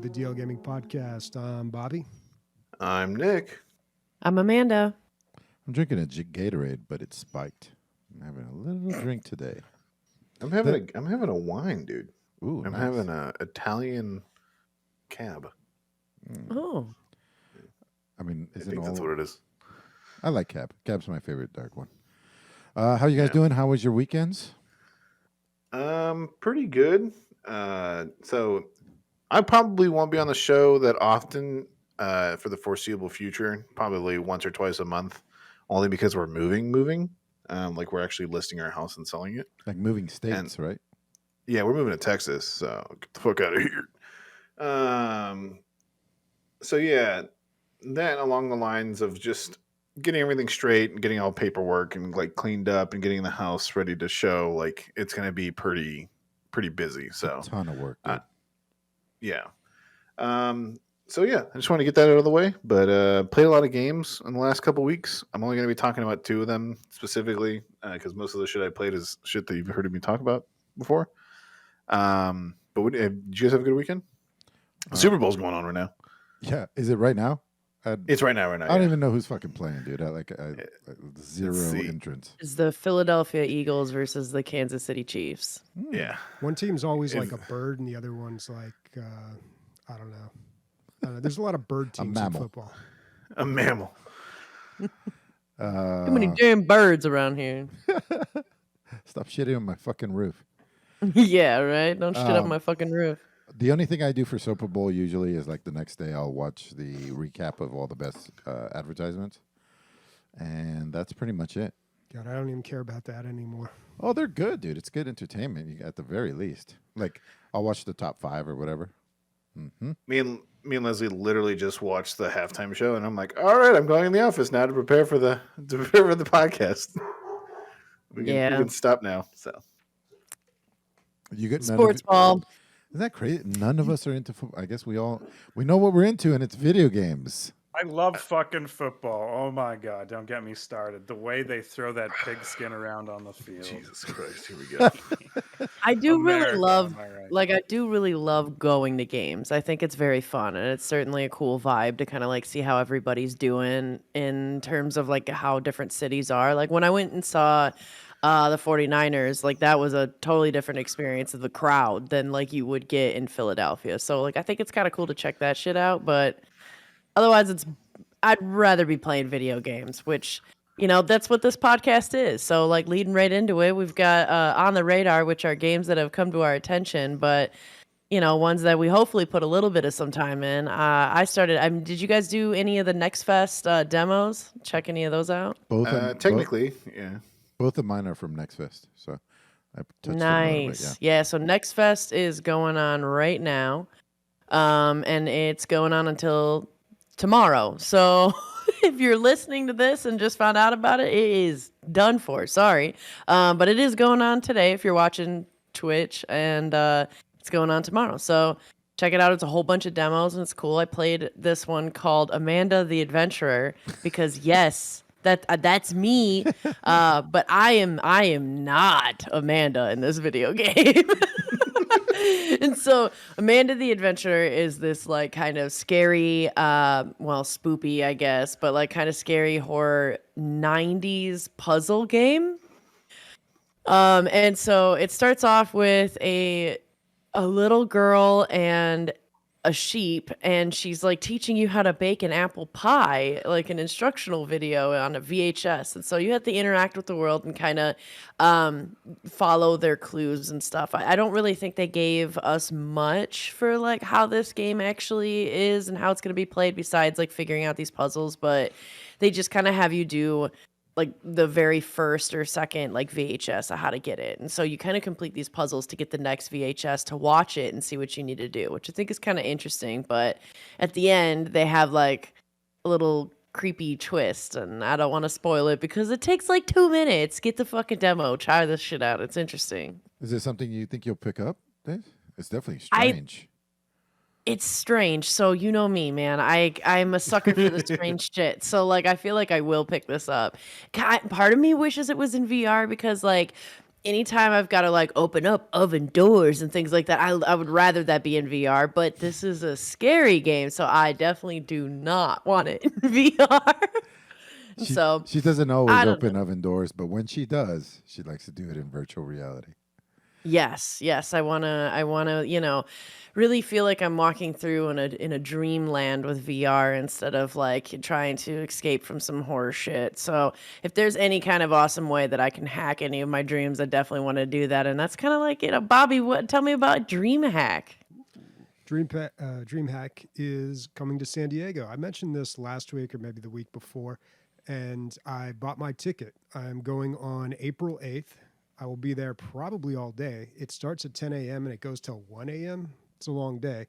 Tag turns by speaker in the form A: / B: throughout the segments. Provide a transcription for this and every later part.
A: the DL Gaming Podcast. I'm Bobby.
B: I'm Nick.
C: I'm Amanda.
D: I'm drinking a Gatorade, but it's spiked. I'm having a little drink today.
B: I'm having a wine, dude.
D: Ooh,
B: I'm
D: nice.
B: having a Italian cab.
C: Oh.
D: I mean,
B: I think that's what it is.
D: I like cab. Cab's my favorite dark one. How you guys doing? How was your weekends?
B: Pretty good. So I probably won't be on the show that often for the foreseeable future. Probably once or twice a month, only because we're moving. Like we're actually listing our house and selling it.
D: Like moving states, right?
B: Yeah, we're moving to Texas, so get the fuck out of here. So yeah, then along the lines of just getting everything straight and getting all paperwork and like cleaned up and getting the house ready to show, like it's gonna be pretty busy. So
D: A ton of work. Dude.
B: yeah. So yeah, I just want to get that out of the way. But played a lot of games in the last couple weeks. I'm only gonna be talking about two of them specifically because most of the shit I played is shit that you've heard me talk about before. But did you guys have a good weekend? Super Bowl's going on right now.
D: Yeah, is it right now?
B: It's right now.
D: I don't even know who's fucking playing, dude. I zero
B: see.
D: entrance.
C: It's the Philadelphia Eagles versus the Kansas City Chiefs.
B: Yeah.
A: One team's always like a bird, and the other one's like, I don't know. There's a lot of bird teams in
D: mammal.
A: football.
B: A mammal.
C: Too many damn birds around here.
D: Stop shitting on my fucking roof.
C: Yeah, right? Don't shit up my fucking roof.
D: The only thing I do for Super Bowl usually is like the next day I'll watch the recap of all the best advertisements. And that's pretty much it.
A: God, I don't even care about that anymore.
D: Oh, they're good, dude. It's good entertainment at the very least. Like, I'll watch the top 5 or whatever. Mm-hmm.
B: Me and Leslie literally just watched the halftime show, and I'm like, all right, I'm going in the office now to prepare for the podcast. We can stop now. So
D: you get
C: Sports ball.
D: Isn't that crazy? None of us are into football. I guess we know what we're into, and it's video games.
E: I love fucking football. Oh my god, don't get me started. The way they throw that pigskin around on the field.
B: Jesus Christ, here we go.
C: I do
E: America,
C: really love,
E: am I right?
C: like, I do really love going to games. I think it's very fun, and it's certainly a cool vibe to kind of like see how everybody's doing in terms of like how different cities are. Like when I went and saw the 49ers, like that was a totally different experience of the crowd than like you would get in Philadelphia. So like I think it's kind of cool to check that shit out, but otherwise I'd rather be playing video games, which, you know, that's what this podcast is. So like leading right into it, we've got on the radar, which are games that have come to our attention, but you know, ones that we hopefully put a little bit of some time in. Did you guys do any of the Next Fest demos? Check any of those out?
D: Both
B: Technically, yeah.
D: Both of mine are from Next Fest, so I touched
C: Nice.
D: it. Yeah.
C: So Next Fest is going on right now, and it's going on until tomorrow. So if you're listening to this and just found out about it, it is done for. Sorry, but it is going on today if you're watching Twitch, and it's going on tomorrow. So check it out. It's a whole bunch of demos, and it's cool. I played this one called Amanda the Adventurer because yes. That's me, but I am not Amanda in this video game. And so Amanda the Adventurer is this like kind of scary, spoopy, I guess, but like kind of scary horror 90s puzzle game. And so it starts off with a little girl and a sheep, and she's like teaching you how to bake an apple pie, like an instructional video on a VHS. And so you have to interact with the world and kind of follow their clues and stuff. I don't really think they gave us much for like how this game actually is and how it's going to be played besides like figuring out these puzzles, but they just kind of have you do like the very first or second like VHS of how to get it. And so you kind of complete these puzzles to get the next VHS to watch it and see what you need to do, which I think is kind of interesting. But at the end, they have like a little creepy twist, and I don't want to spoil it because it takes like 2 minutes. Get the fucking demo. Try this shit out. It's interesting.
D: Is it something you think you'll pick up, Dave? It's definitely strange.
C: It's strange. So you know me, man. I'm a sucker for the strange shit. So like I feel like I will pick this up. Part of me wishes it was in VR because like anytime I've got to like open up oven doors and things like that, I would rather that be in VR. But this is a scary game, so I definitely do not want it in VR. So
D: She doesn't
C: I
D: always
C: don't
D: open
C: know.
D: oven doors, but when she does, she likes to do it in virtual reality.
C: Yes, I wanna, really feel like I'm walking through in a dreamland with VR instead of like trying to escape from some horror shit. So if there's any kind of awesome way that I can hack any of my dreams, I definitely want to do that. And that's kind of like, Bobby, tell me about Dreamhack.
A: Dreamhack is coming to San Diego. I mentioned this last week or maybe the week before, and I bought my ticket. I'm going on April 8th. I will be there probably all day. It starts at 10 a.m. and it goes till 1 a.m. It's a long day,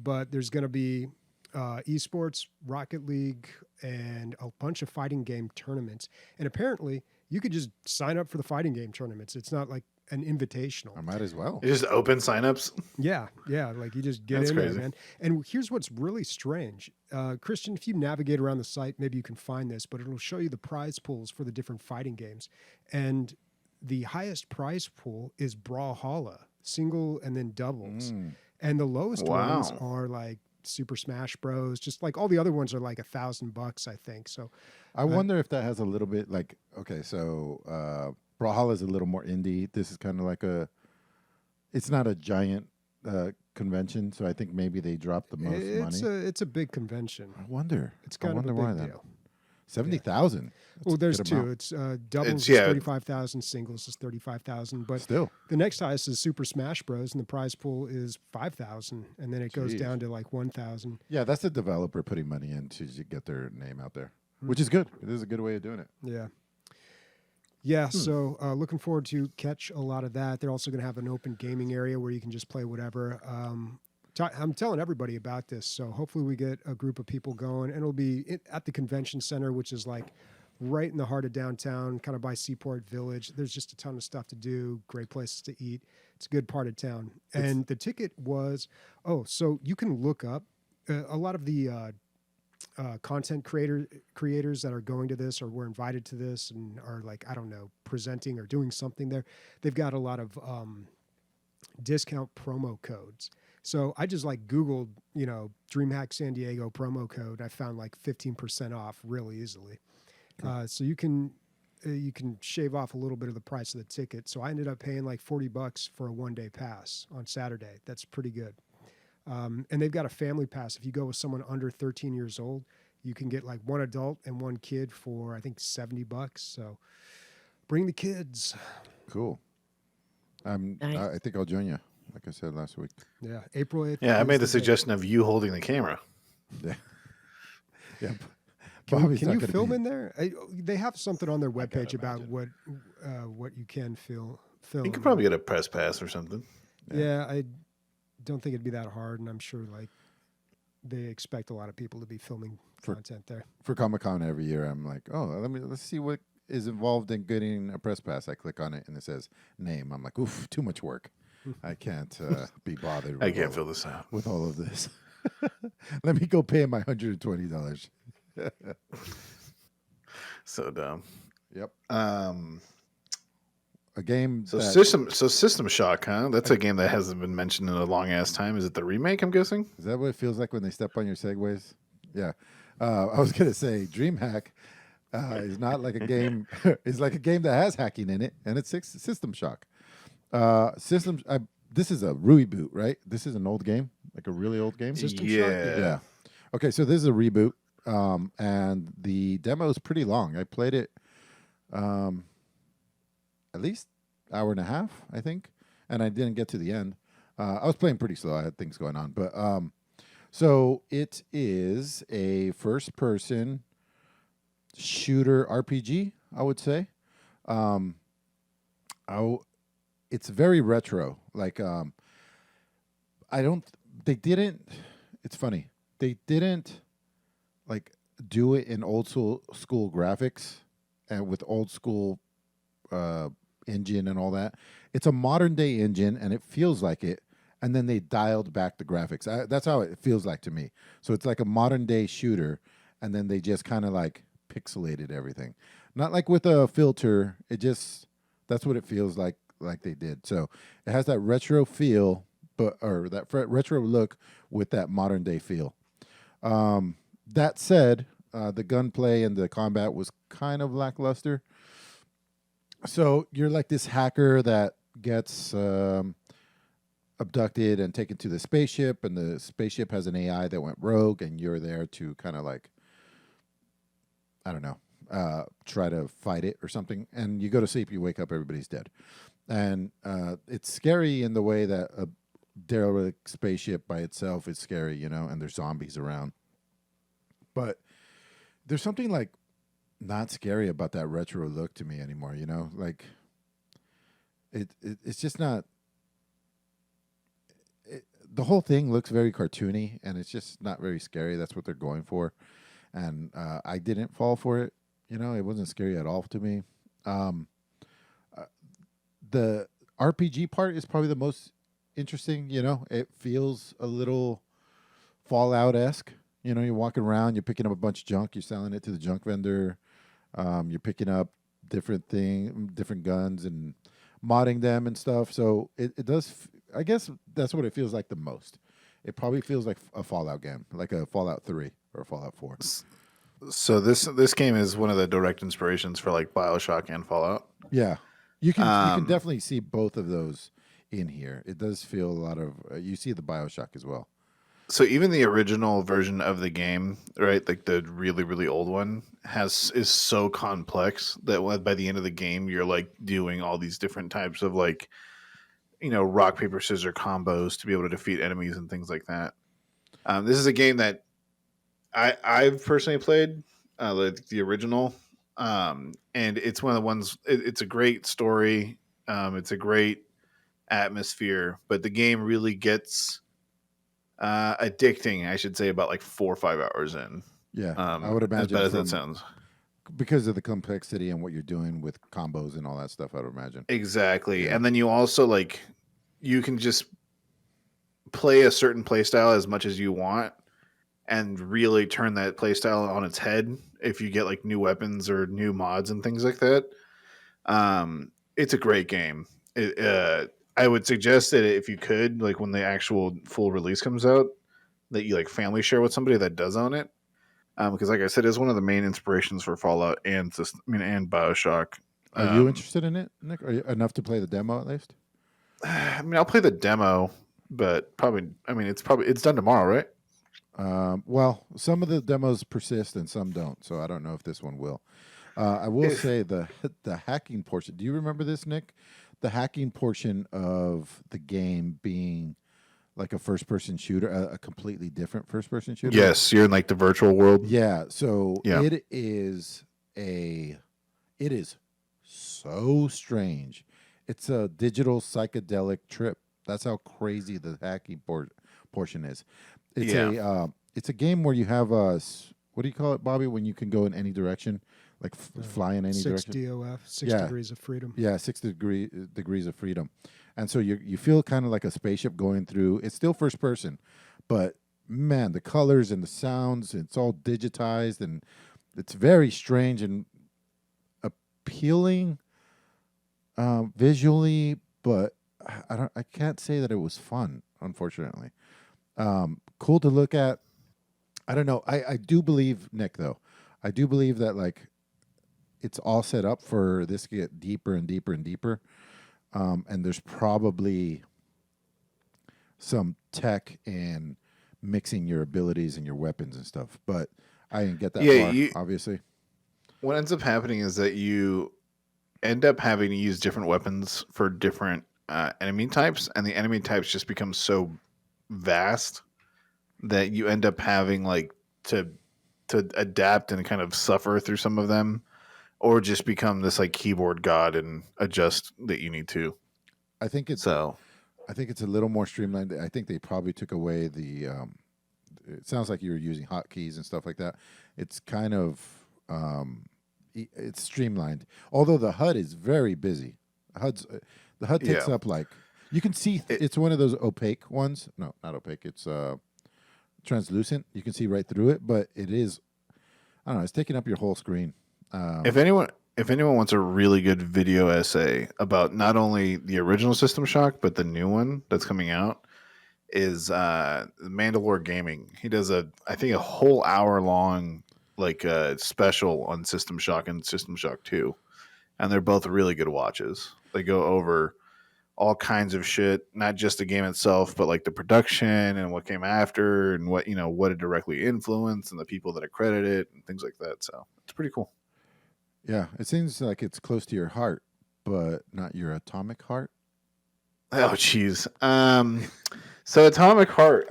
A: but there's going to be esports, Rocket League, and a bunch of fighting game tournaments. And apparently, you could just sign up for the fighting game tournaments. It's not like an invitational.
D: I might as well.
B: You just open signups.
A: Yeah, like you just get
B: That's
A: in
B: crazy.
A: there, man. And here's what's really strange. Christian, if you navigate around the site, maybe you can find this, but it'll show you the prize pools for the different fighting games. And the highest prize pool is Brawlhalla, single and then doubles. And the lowest ones
B: Wow.
A: are like Super Smash Bros. Just like all the other ones are like $1,000, I think. So
D: I wonder if that has a little bit like, okay, so Brawlhalla is a little more indie. This is kind of like it's not a giant convention, so I think maybe they dropped the most money.
A: it's a big convention.
D: I wonder.
A: It's kind of a
D: why
A: big
D: then.
A: deal.
D: 70,000.
A: Well, there's two. It's doubles is
B: yeah.
A: 35,000, singles is 35,000. But
D: Still.
A: the next highest is Super Smash Bros. And the prize pool is 5,000, and then it goes
D: Jeez.
A: down to like 1,000.
D: Yeah, that's the developer putting money in to get their name out there, which is good. It is a good way of doing it.
A: Yeah. So looking forward to catch a lot of that. They're also going to have an open gaming area where you can just play whatever. I'm telling everybody about this, so hopefully we get a group of people going, and it'll be at the convention center, which is like right in the heart of downtown, kind of by Seaport Village. There's just a ton of stuff to do, great places to eat. It's a good part of town. And the ticket was, so you can look up a lot of the content creators that are going to this or were invited to this and are like, I don't know, presenting or doing something there. They've got a lot of discount promo codes. So I just like Googled, Dreamhack San Diego promo code. I found like 15% off real easily. So you can shave off a little bit of the price of the ticket. So I ended up paying like $40 for a 1-day pass on Saturday. That's pretty good. And they've got a family pass. If you go with someone under 13 years old, you can get like one adult and one kid for I think $70. So bring the kids.
D: Cool.
C: Nice.
D: I think I'll join you, like I said last week.
A: Yeah, April 8th.
B: Yeah, I
A: is
B: made the
A: date.
B: suggestion of you holding the camera.
D: Yeah. Yeah.
A: Can
D: Bobby's
A: you
D: not gonna
A: film
D: be-
A: in there? They have something on their
D: gotta
A: webpage about
D: imagine.
A: what you can film.
B: You could probably get a press pass or something.
A: Yeah, I don't think it'd be that hard, and I'm sure like they expect a lot of people to be filming content there.
D: For Comic-Con every year, I'm like, let's see what is involved in getting a press pass. I click on it and it says name. I'm like, oof, too much work. I can't be bothered.
B: I
D: with
B: can't
D: all-
B: fill this out.
D: with all of this. Let me go pay my $120.
B: So dumb.
D: Yep.
B: Um,
D: A game.
B: so
D: that,
B: System Shock, huh? That's a game that hasn't been mentioned in a long ass time. Is it the remake? I'm guessing.
D: Is that what it feels like when they step on your segues? Yeah. I was gonna say DreamHack is not like a game. It's like a game that has hacking in it, and it's System Shock. This is a reboot, right? This is an old game, like a really old game.
A: System Shock?
B: Yeah.
D: Okay, so this is a reboot, and the demo is pretty long. I played it at least hour and a half, I think, and I didn't get to the end. I was playing pretty slow. I had things going on, but so it is a first-person shooter RPG, I would say. It's very retro. Like it's funny. They didn't like do it in old school graphics and with old school engine and all that. It's a modern day engine and it feels like it. And then they dialed back the graphics. That's how it feels like to me. So it's like a modern day shooter, and then they just kind of like pixelated everything. Not like with a filter. That's what it feels like like they did. So it has that retro feel, or that retro look with that modern day feel. That said, the gunplay and the combat was kind of lackluster. So you're like this hacker that gets abducted and taken to the spaceship, and the spaceship has an AI that went rogue, and you're there to kind of like, I don't know, try to fight it or something. And you go to sleep, you wake up, everybody's dead. And it's scary in the way that a derelict spaceship by itself is scary, you know, and there's zombies around. But there's something like not scary about that retro look to me anymore, you know? Like it's just not the whole thing looks very cartoony, and it's just not very scary. That's what they're going for. And I didn't fall for it. You know, it wasn't scary at all to me. The RPG part is probably the most interesting, you know? It feels a little Fallout-esque. You know, you're walking around, you're picking up a bunch of junk, you're selling it to the junk vendor. You're picking up different guns and modding them and stuff. So it does, I guess that's what it feels like the most. It probably feels like a Fallout game, like a Fallout 3 or a Fallout 4.
B: So this game is one of the direct inspirations for like BioShock and Fallout.
D: Yeah. You can definitely see both of those in here. It does feel a lot of, you see the BioShock as well.
B: So even the original version of the game, right, like the really, really old one, is so complex that by the end of the game, you're like doing all these different types of like, you know, rock, paper, scissors combos to be able to defeat enemies and things like that. This is a game that I've personally played, like the original, and it's one of the ones. It's a great story. It's a great atmosphere, but the game really gets addicting, I should say, about like 4 or 5 hours in.
D: Yeah, I would imagine.
B: As bad as that sounds,
D: because of the complexity and what you're doing with combos and all that stuff, I would imagine.
B: Exactly,
D: Yeah.
B: and then you also like you can just play a certain play style as much as you want, and really turn that play style on its head if you get like new weapons or new mods and things like that. It's a great game. I would suggest that if you could, like when the actual full release comes out, that you like family share with somebody that does own it, because like I said, it's one of the main inspirations for Fallout and and BioShock.
D: Are you interested in it, Nick? Are you enough to play the demo at least?
B: I mean, I'll play the demo, but probably. I mean, it's done tomorrow, right?
D: Well, some of the demos persist and some don't, so I don't know if this one will. I will say the hacking portion. Do you remember this, Nick? The hacking portion of the game being like a first-person shooter, a completely different first-person shooter.
B: Yes, you're in like the virtual world.
D: Yeah. So
B: Yeah.
D: it is so strange. It's a digital psychedelic trip. That's how crazy the hacking portion is. It's a game where you have what do you call it, Bobby? When you can go in any direction, like fly in any
A: 6
D: direction.
A: DOF, 6 degrees of freedom.
D: Yeah, 6 degrees of freedom. And so you feel kind of like a spaceship going through. It's still first person, but man, the colors and the sounds, it's all digitized, and it's very strange and appealing visually, but I can't say that it was fun, unfortunately. Cool to look at. I don't know. I do believe, Nick, though. I do believe that like it's all set up for this to get deeper and deeper and deeper. And there's probably some tech in mixing your abilities and your weapons and stuff. But I didn't get that far, obviously.
B: What ends up happening is that you end up having to use different weapons for different enemy types, and the enemy types just become so vast that you end up having like to adapt and kind of suffer through some of them, or just become this like keyboard god and adjust that you need to.
D: I think it's a little more streamlined. I think they probably took away the. It sounds like you were using hotkeys and stuff like that. It's kind of it's streamlined. Although the HUD is very busy. The HUD takes up like you can see. It's one of those opaque ones. No, not opaque. It's translucent. You can see right through it, but it is. I don't know. It's taking up your whole screen.
B: If anyone if anyone wants a really good video essay about not only the original System Shock but the new one that's coming out, is Mandalore Gaming. He does I think a whole hour long special on System Shock and System Shock 2, and they're both really good watches. They go over all kinds of shit, not just the game itself, but like the production and what came after and what it directly influenced and the people that accredit it and things like that. So it's pretty cool.
D: Yeah, it seems like it's close to your heart, but not your atomic heart.
B: Oh, jeez. So Atomic Heart,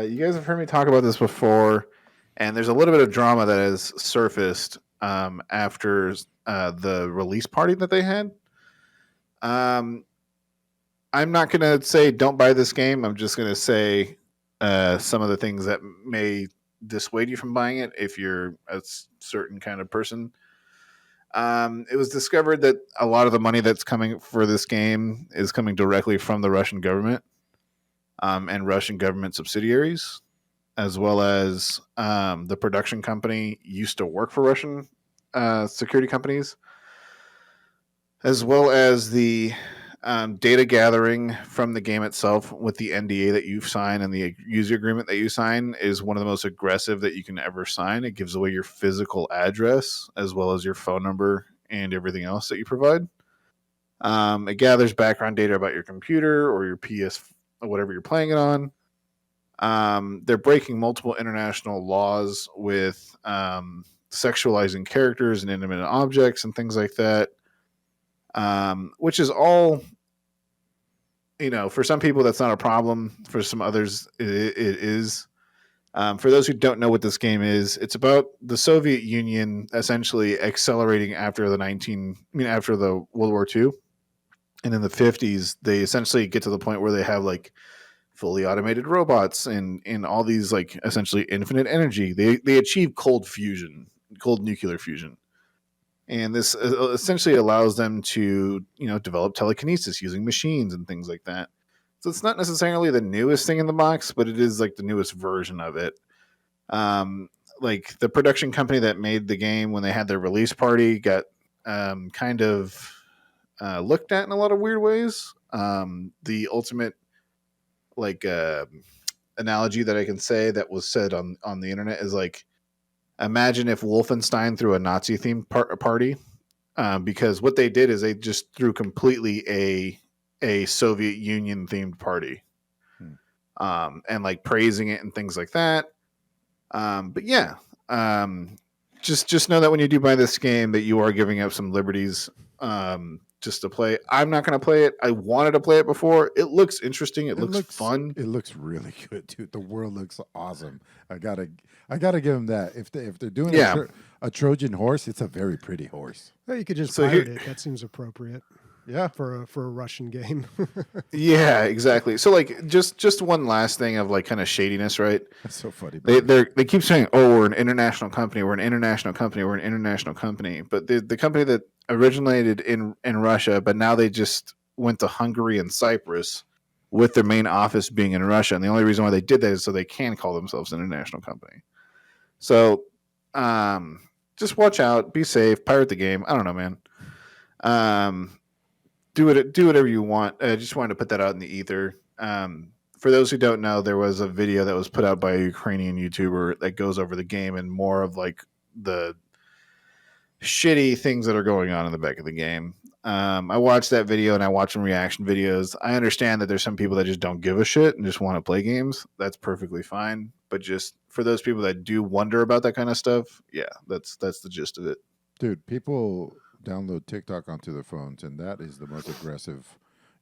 B: you guys have heard me talk about this before, and there's a little bit of drama that has surfaced after the release party that they had. I'm not going to say don't buy this game. I'm just going to say some of the things that may dissuade you from buying it if you're a certain kind of person. It was discovered that a lot of the money that's coming for this game is coming directly from the Russian government and Russian government subsidiaries, as well as the production company used to work for Russian security companies, as well as the data gathering from the game itself with the NDA that you sign and the user agreement that you sign is one of the most aggressive that you can ever sign. It gives away your physical address as well as your phone number and everything else that you provide. It gathers background data about your computer or your PS or whatever you're playing it on. They're breaking multiple international laws with sexualizing characters and inanimate objects and things like that. Which is all, for some people that's not a problem. For some others, it is. For those who don't know what this game is, it's about the Soviet Union essentially accelerating after the World War II, and in the 50s they essentially get to the point where they have like fully automated robots and all these like essentially infinite energy. They achieve cold nuclear fusion. And this essentially allows them to, develop telekinesis using machines and things like that. So it's not necessarily the newest thing in the box, but it is like the newest version of it. Like the production company that made the game when they had their release party got kind of looked at in a lot of weird ways. The ultimate analogy that I can say that was said on the internet is like, imagine if Wolfenstein threw a Nazi themed party, because what they did is they just threw completely a Soviet Union themed party, and like praising it and things like that. But yeah, just know that when you do buy this game, that you are giving up some liberties just to play. I'm not going to play it. I wanted to play it before. It looks interesting. It looks fun.
D: It looks really good, dude. The world looks awesome. I gotta give them that. If they're doing a Trojan horse, it's a very pretty horse.
A: Well, you could just pirate it. That seems appropriate.
D: Yeah,
A: for a Russian game.
B: Yeah, exactly. So like just one last thing of like kind of shadiness, right?
D: That's so funny.
B: They keep saying, "Oh, we're an international company. We're an international company. We're an international company." But the company that originated in Russia, but now they just went to Hungary and Cyprus, with their main office being in Russia. And the only reason why they did that is so they can call themselves an international company. So just watch out, be safe, pirate the game. I don't know, man. Do whatever you want. I just wanted to put that out in the ether. For those who don't know, there was a video that was put out by a Ukrainian YouTuber that goes over the game and more of like the shitty things that are going on in the back of the game. I watched that video and I watch some reaction videos. I understand that there's some people that just don't give a shit and just want to play games. That's perfectly fine. But just for those people that do wonder about that kind of stuff, yeah, that's the gist of it.
D: Dude, people download TikTok onto their phones, and that is the most aggressive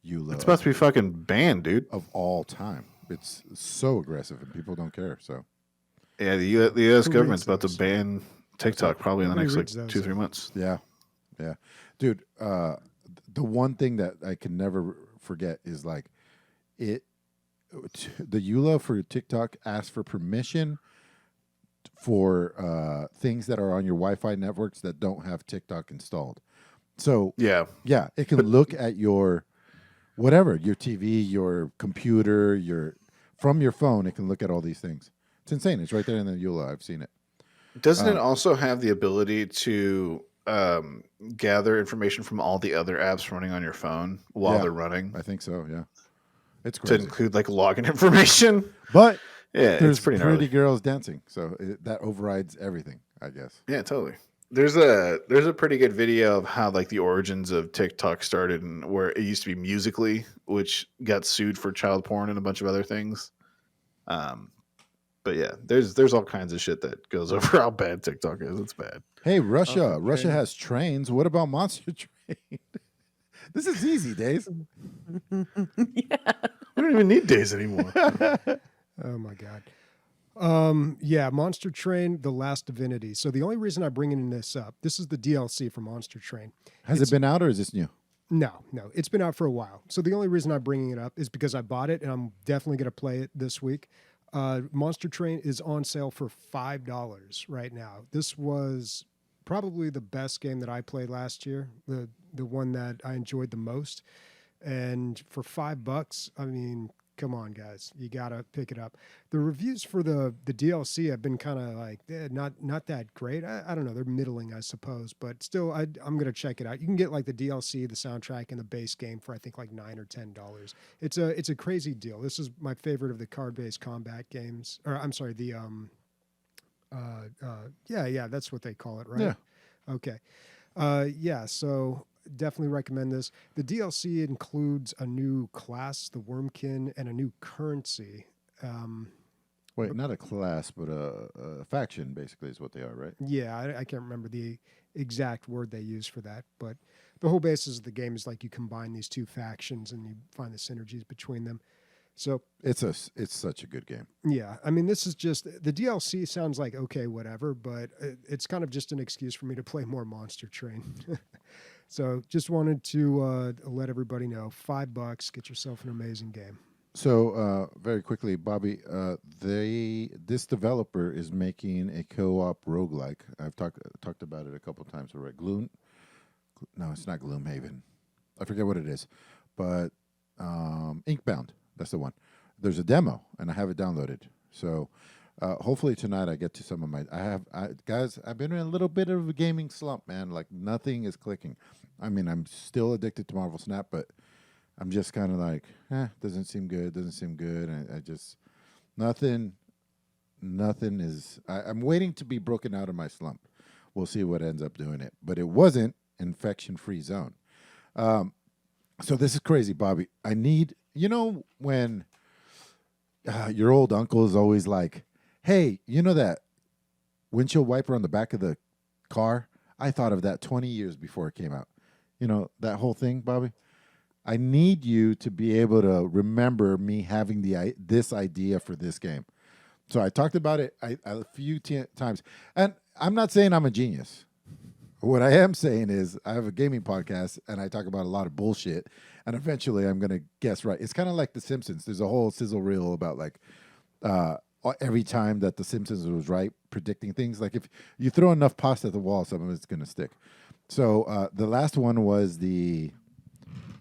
D: EULA.
B: It's supposed to be fucking banned, dude.
D: Of all time. It's so aggressive, and people don't care. So,
B: yeah, the U.S. government's about to ban TikTok probably in the next like 2-3 months.
D: Yeah, dude. The one thing that I can never forget is like the EULA for TikTok asks for permission for things that are on your Wi-Fi networks that don't have TikTok installed. So yeah, it can look at your whatever, your TV, your computer, from your phone. It can look at all these things. It's insane. It's right there in the EULA. I've seen it.
B: Doesn't it also have the ability to gather information from all the other apps running on your phone while
D: Yeah.
B: they're running
D: I think so. Yeah, it's
B: to
D: crazy.
B: include like login information.
D: But
B: Yeah, it's
D: there's
B: pretty
D: pretty
B: gnarly.
D: girls dancing, so that overrides everything, I guess.
B: Yeah, totally. There's a pretty good video of how like the origins of TikTok started and where it used to be Musically, which got sued for child porn and a bunch of other things. But yeah, there's all kinds of shit that goes over how bad TikTok is. It's bad.
D: Hey, Russia!
E: Awesome
D: Russia
E: training.
D: has trains. What about Monster Train? This is easy, Days.
C: Yeah.
B: We don't even need days anymore.
A: Oh my god. Yeah, Monster Train, The Last Divinity. So the only reason I'm bringing this up, this is the DLC for Monster Train.
D: Has it been out or is this new?
A: No, it's been out for a while. So the only reason I'm bringing it up is because I bought it and I'm definitely going to play it this week. Monster Train is on sale for $5 right now. This was probably the best game that I played last year, the one that I enjoyed the most. And for $5, I mean, come on, guys, you gotta pick it up. The reviews for the DLC have been kind of like not that great. I don't know, they're middling, I suppose, but still, I'm gonna check it out. You can get like the DLC, the soundtrack, and the base game for I think like $9 or $10. It's a crazy deal. This is my favorite of the card-based combat games, or I'm sorry, the yeah, that's what they call it, right?
D: Yeah.
A: Okay. Yeah, so definitely recommend this. The DLC includes a new class, the Wormkin, and a new currency.
D: Wait, not a class, but a faction, basically, is what they are, right?
A: Yeah, I can't remember the exact word they use for that, but the whole basis of the game is like you combine these two factions and you find the synergies between them. So
D: It's such a good game.
A: yeah, I mean, this is just the DLC sounds like okay, whatever, but it's kind of just an excuse for me to play more Monster Train. So just wanted to let everybody know, $5, get yourself an amazing game.
D: So very quickly, Bobby, this developer is making a co-op roguelike. I've talked about it a couple of times already. No, it's not Gloomhaven. I forget what it is, but Inkbound. That's the one. There's a demo, and I have it downloaded. So hopefully tonight I get to some of my. Guys, I've been in a little bit of a gaming slump, man. Like nothing is clicking. I mean, I'm still addicted to Marvel Snap, but I'm just kind of like, doesn't seem good. And I just nothing is. I'm waiting to be broken out of my slump. We'll see what ends up doing it, but it wasn't infection-free zone. So this is crazy, Bobby. I need, when your old uncle is always like, hey, you know that windshield wiper on the back of the car? I thought of that 20 years before it came out. That whole thing, Bobby? I need you to be able to remember me having this idea for this game. So I talked about it a few times. And I'm not saying I'm a genius. What I am saying is I have a gaming podcast and I talk about a lot of bullshit. And eventually I'm going to guess right. It's kind of like The Simpsons. There's a whole sizzle reel about like every time that The Simpsons was right predicting things. Like if you throw enough pasta at the wall, some of it's going to stick. So the last one was the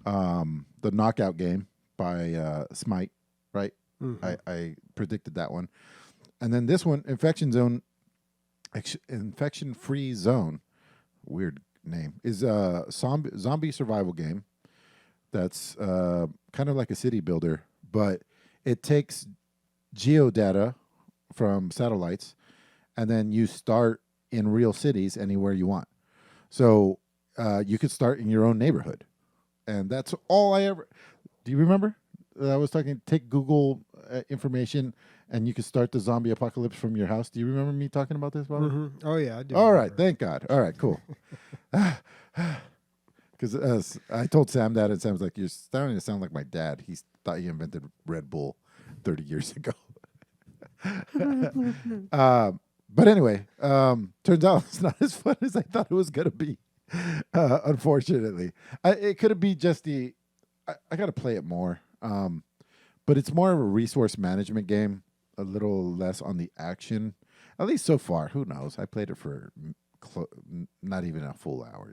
D: knockout game by Smite, right? Mm-hmm. I predicted that one. And then this one, Infection-Free Zone, weird name, is a zombie survival game that's kind of like a city builder, but it takes geodata from satellites, and then you start in real cities anywhere you want. So you could start in your own neighborhood. And that's all I ever... Do you remember? I was talking, take Google information, and you could start the zombie apocalypse from your house. Do you remember me talking about this, Bobby?
A: Mm-hmm. Oh, yeah, I do.
D: All right, thank God. All right, cool. Because I told Sam that, and Sam's like, you're starting to sound like my dad. He thought he invented Red Bull 30 years ago. But anyway, turns out it's not as fun as I thought it was going to be, unfortunately. It could be just I got to play it more. But it's more of a resource management game, a little less on the action, at least so far. Who knows? I played it for not even a full hour,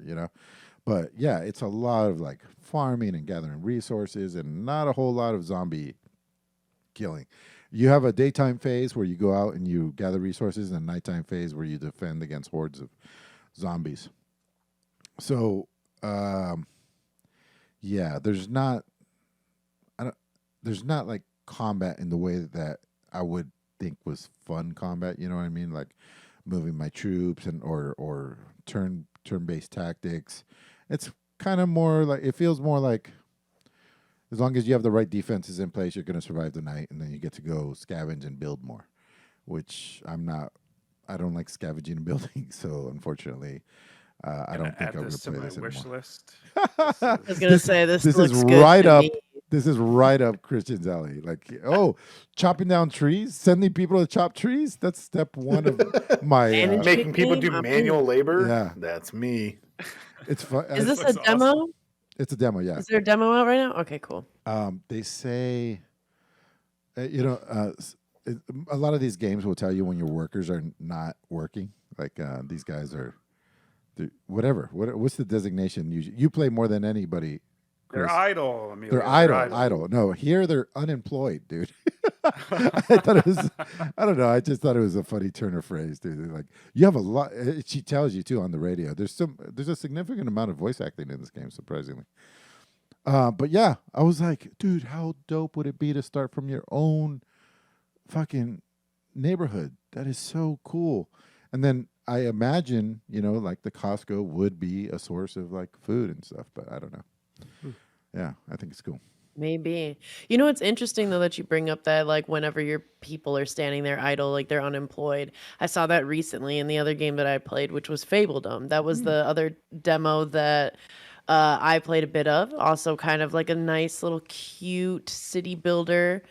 D: But yeah, it's a lot of like farming and gathering resources and not a whole lot of zombie killing. You have a daytime phase where you go out and you gather resources, and a nighttime phase where you defend against hordes of zombies. So, yeah, there's not like combat in the way that I would think was fun combat. You know what I mean? Like moving my troops and or turn-based tactics. It's kind of more like, it feels more like, as long as you have the right defenses in place, you're going to survive the night, and then you get to go scavenge and build more, which I don't like scavenging and building, so unfortunately, I don't think I'm going to play this
E: wish
D: anymore.
E: list.
C: I was gonna say this
D: This
C: looks
D: is
C: good
D: right
C: to
D: up.
C: me.
D: This is right up Christian's alley. Like, chopping down trees, sending people to chop trees. That's step one of my.
C: Managing
B: Making people do
C: game?
B: manual labor.
D: Yeah.
B: That's me.
D: It's fun.
C: Is this a
E: looks
C: demo?
E: awesome.
D: It's a demo, yeah.
C: Is there a demo out right now? Okay, cool.
D: They say, a lot of these games will tell you when your workers are not working. Like these guys are, whatever. What's the designation? You play more than anybody.
E: They're
D: Chris.
E: idle, Emilio.
D: They're idle. No, here they're unemployed, dude. I thought it was, I don't know. I just thought it was a funny turn of phrase, dude. They're like, you have a lot. She tells you too on the radio. There's a significant amount of voice acting in this game, surprisingly. But yeah, I was like, dude, how dope would it be to start from your own fucking neighborhood? That is so cool. And then I imagine, like the Costco would be a source of like food and stuff, but I don't know. Yeah, I think it's cool.
C: Maybe. You know, it's interesting though that you bring up that like whenever your people are standing there idle, like they're unemployed. I saw that recently in the other game that I played, which was Fabledom. That was the other demo that I played a bit of. Also kind of like a nice little cute city builder.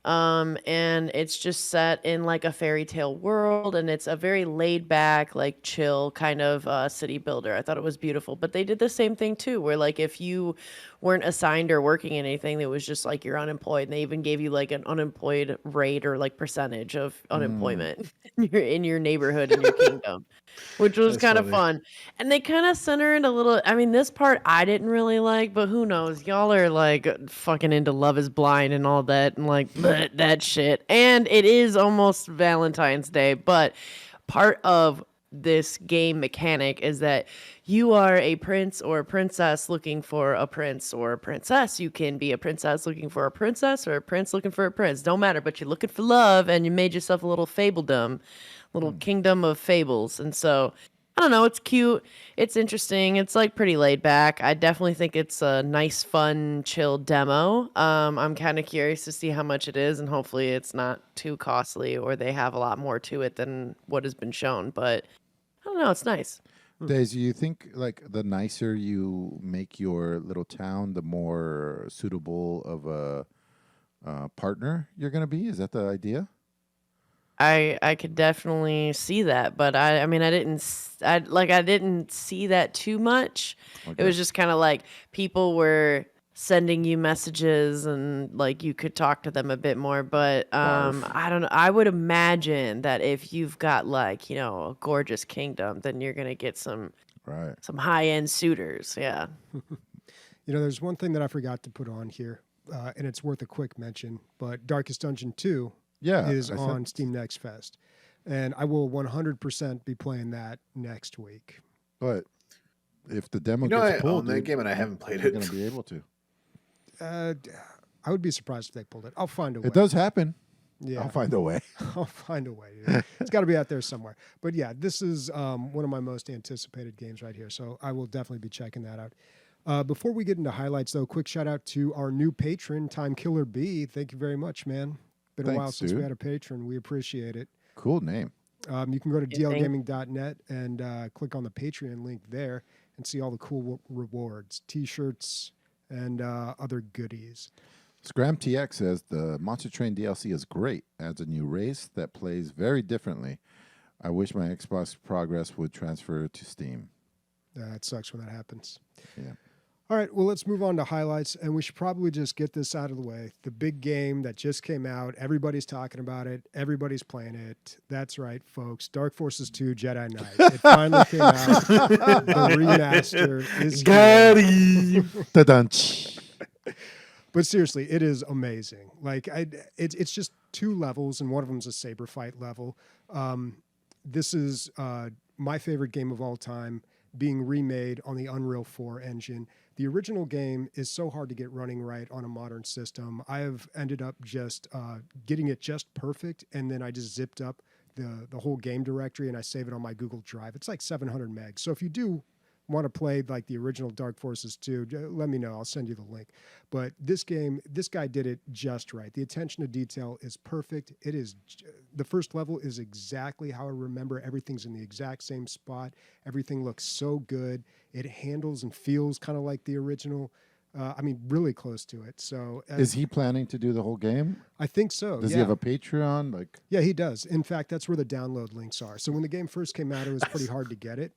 C: And it's just set in like a fairy tale world, and it's a very laid back, like chill kind of city builder. I thought it was beautiful. But they did the same thing too, where like if you weren't assigned or working in anything, it was just like you're unemployed. And they even gave you like an unemployed rate or like percentage of unemployment in your neighborhood, in your kingdom, which was
B: That's
C: kind of
B: funny.
C: fun. And they kind of center it a little. I mean, this part I didn't really like, but who knows? Y'all are like fucking into Love is Blind and all that, and like bleh, that shit. And it is almost Valentine's Day, but part of this game mechanic is that you are a prince or a princess looking for a prince or a princess. You can be a princess looking for a princess or a prince looking for a prince. Don't matter, but you're looking for love, and you made yourself a little fabledom, little kingdom of fables. And so I don't know, it's cute, it's interesting, it's like pretty laid back. I definitely think it's a nice, fun, chill demo. I'm kind of curious to see how much it is, and hopefully it's not too costly or they have a lot more to it than what has been shown. But I don't know, it's nice.
D: Days, do you think like the nicer you make your little town, the more suitable of a partner you're going to be? Is that the idea?
C: I could definitely see that, but I mean I didn't see that too much. It
D: Okay.
C: was just kind of like people were sending you messages and like you could talk to them a bit more, but
D: Barf.
C: I don't know. I would imagine that if you've got like, a gorgeous kingdom, then you're going to get some
D: Right.
C: high-end suitors. Yeah.
A: There's one thing that I forgot to put on here, and it's worth a quick mention, but Darkest Dungeon 2
D: Yeah.
A: is
D: I said-
A: on Steam Next Fest. And I will 100% be playing that next week.
D: But if the demo
B: You know,
D: gets
B: I
D: pulled,
B: own that
D: dude,
B: game and I haven't played
D: you're
B: it.
D: going to be able to.
A: I would be surprised if they pulled it. I'll find a way.
D: It does happen.
A: Yeah.
D: I'll find a way.
A: I'll find a way. Dude. It's got to be out there somewhere. But yeah, this is one of my most anticipated games right here. So I will definitely be checking that out. Before we get into highlights, though, quick shout out to our new patron, Time Killer B. Thank you very much, man. Been a while
D: Thanks,
A: since we
D: dude.
A: had a patron. We appreciate it.
D: Cool name.
A: You can go to
C: Yeah, thank-
A: dlgaming.net and click on the Patreon link there and see all the cool rewards, T-shirts, and other goodies.
D: Scram TX says the Monster Train DLC is great. Adds a new race that plays very differently. I wish my Xbox Progress would transfer to Steam.
A: It sucks when that happens.
D: Yeah.
A: All right, well, let's move on to highlights, and we should probably just get this out of the way. The big game that just came out, everybody's talking about it, everybody's playing it. That's right, folks. Dark Forces 2 Jedi Knight. It finally came out. The remaster is
B: Got
A: here.
B: him.
D: Ta-dun.
A: But seriously, it is amazing. Like, it's just 2 levels, and one of them's a saber fight level. This is my favorite game of all time. being remade on the Unreal 4 engine. The original game is so hard to get running right on a modern system. I have ended up just getting it just perfect, and then I just zipped up the whole game directory and I save it on my Google Drive. It's like 700 megs. So if you do want to play like the original Dark Forces 2, let me know. I'll send you the link. But this guy did it just right. The attention to detail is perfect. It is, the first level is exactly how I remember. Everything's in the exact same spot. Everything looks so good. It handles and feels kind of like the original. I mean, really close to it. So
D: Is he planning to do the whole game?
A: I think so.
D: Does he have a Patreon? Like,
A: yeah, he does. In fact, that's where the download links are. So when the game first came out, it was pretty hard to get it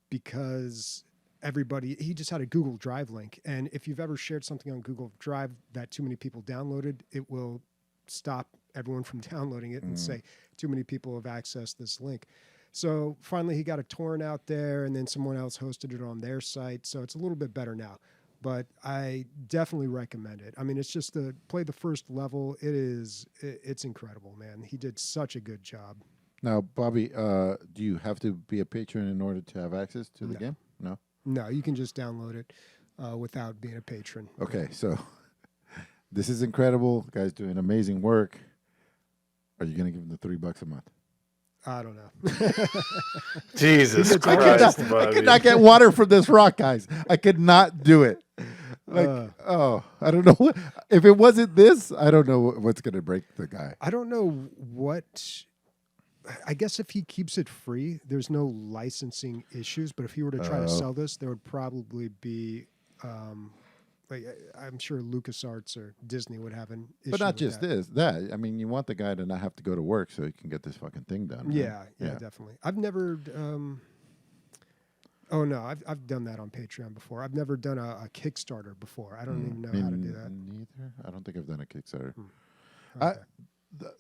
A: because he just had a Google Drive link. And if you've ever shared something on Google Drive that too many people downloaded, it will stop everyone from downloading it and say too many people have accessed this link. So finally he got a torrent out there, and then someone else hosted it on their site. So it's a little bit better now. But I definitely recommend it. I mean, it's just play the first level. It's incredible, man. He did such a good job.
D: now, Bobby, do you have to be a patron in order to have access to the game? No.
A: No, you can just download it without being a patron.
D: Okay, so this is incredible. The guy's doing amazing work. Are you going to give him the $3 a month?
A: I don't know.
B: Jesus
A: I
B: Christ,
D: I
B: Bobby.
D: could not get water from this rock, guys. I could not do it. Like, I don't know what. If it wasn't this, I don't know what's going to break the guy.
A: I don't know what. I guess if he keeps it free, there's no licensing issues. But if he were to try to sell this, there would probably be, like I'm sure LucasArts or Disney would have an issue.
D: But not
A: with
D: just that. I mean, you want the guy to not have to go to work so he can get this fucking thing done. Right?
A: Yeah, definitely. I've never. Oh no, I've done that on Patreon before. I've never done a Kickstarter before. I don't even know how to do that.
D: Neither. I don't think I've done a Kickstarter.
A: Okay.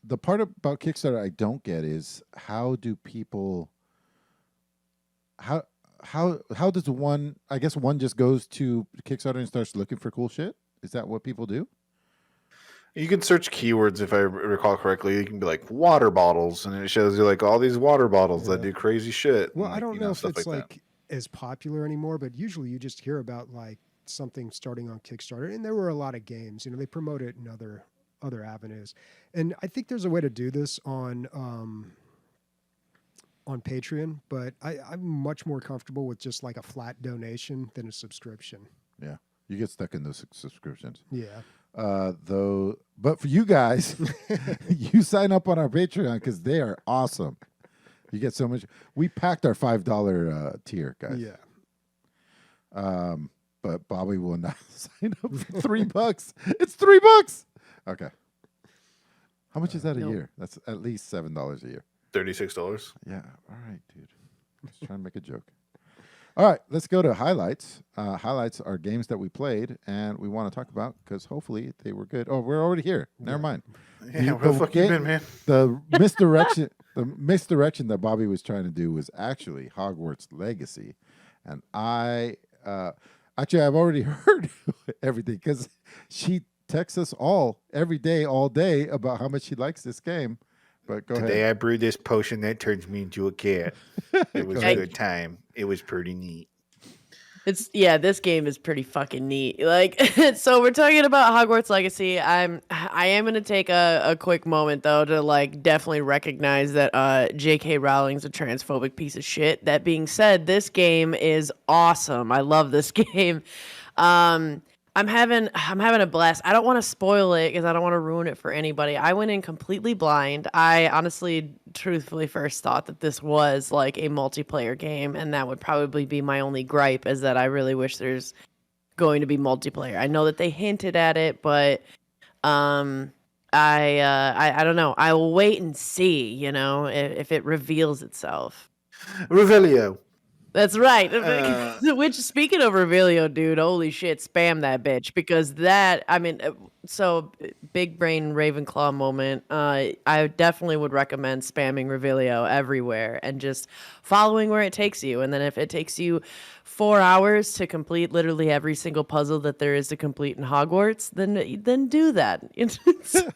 D: The part about Kickstarter I don't get is how do people how does one, I guess one just goes to Kickstarter and starts looking for cool shit? Is that what people do?
B: You can search keywords if I recall correctly. You can be like water bottles, and it shows you like all these water bottles that do crazy shit.
A: Well,
B: and,
A: I don't know if
B: stuff
A: it's
B: that.
A: like as popular anymore, but usually you just hear about like something starting on Kickstarter, and there were a lot of games. You know, they promote it in other avenues, and I think there's a way to do this on Patreon, but I'm much more comfortable with just like a flat donation than a subscription.
D: Yeah. You get stuck in those subscriptions.
A: Yeah.
D: But for you guys, you sign up on our Patreon because they are awesome. You get so much. We packed our $5 tier, guys.
A: Yeah.
D: But Bobby will not sign up for $3. It's $3. Okay. How much is that a year? That's at least $7 a year.
B: $36.
D: Yeah. All right, dude. Just trying to make a joke. All right, let's go to highlights. Highlights are games that we played and we want to talk about because hopefully they were good. Oh, we're already here. Never mind.
B: Yeah, where the fuck you been, man?
D: The misdirection that Bobby was trying to do was actually Hogwarts Legacy, and I've already heard everything because she texts us every day, all day about how much she likes this game. But go
B: Today
D: ahead.
B: I brewed this potion that turns me into a cat. It was a good time. It was pretty neat.
C: This game is pretty fucking neat. Like, so we're talking about Hogwarts Legacy. I am gonna take a quick moment though to like definitely recognize that J.K. Rowling's a transphobic piece of shit. That being said, this game is awesome. I love this game. I'm having a blast. I don't want to spoil it because I don't want to ruin it for anybody. I went in completely blind. I honestly, truthfully, first thought that this was like a multiplayer game, and that would probably be my only gripe, is that I really wish there's going to be multiplayer. I know that they hinted at it, but I don't know. I will wait and see, you know, if it reveals itself.
B: Revelio.
C: That's right. Which, speaking of Revelio, dude, holy shit, spam that bitch, because that, I mean, so big brain Ravenclaw moment. I definitely would recommend spamming Revelio everywhere and just following where it takes you. And then if it takes you 4 hours to complete literally every single puzzle that there is to complete in Hogwarts, then do that. So,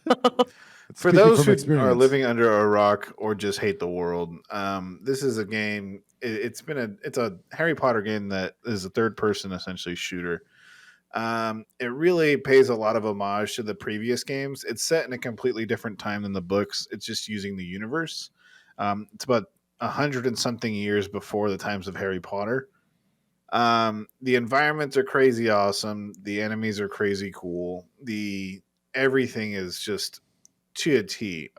B: For
D: speaking
B: those
D: from
B: who are
D: experience.
B: living under a rock or just hate the world, this is a game. It's a Harry Potter game that is a third person essentially shooter. It really pays a lot of homage to the previous games. It's set in a completely different time than the books. It's just using the universe. It's about 100 and something years before the times of Harry Potter. The environments are crazy awesome. The enemies are crazy cool. The everything is just to a T.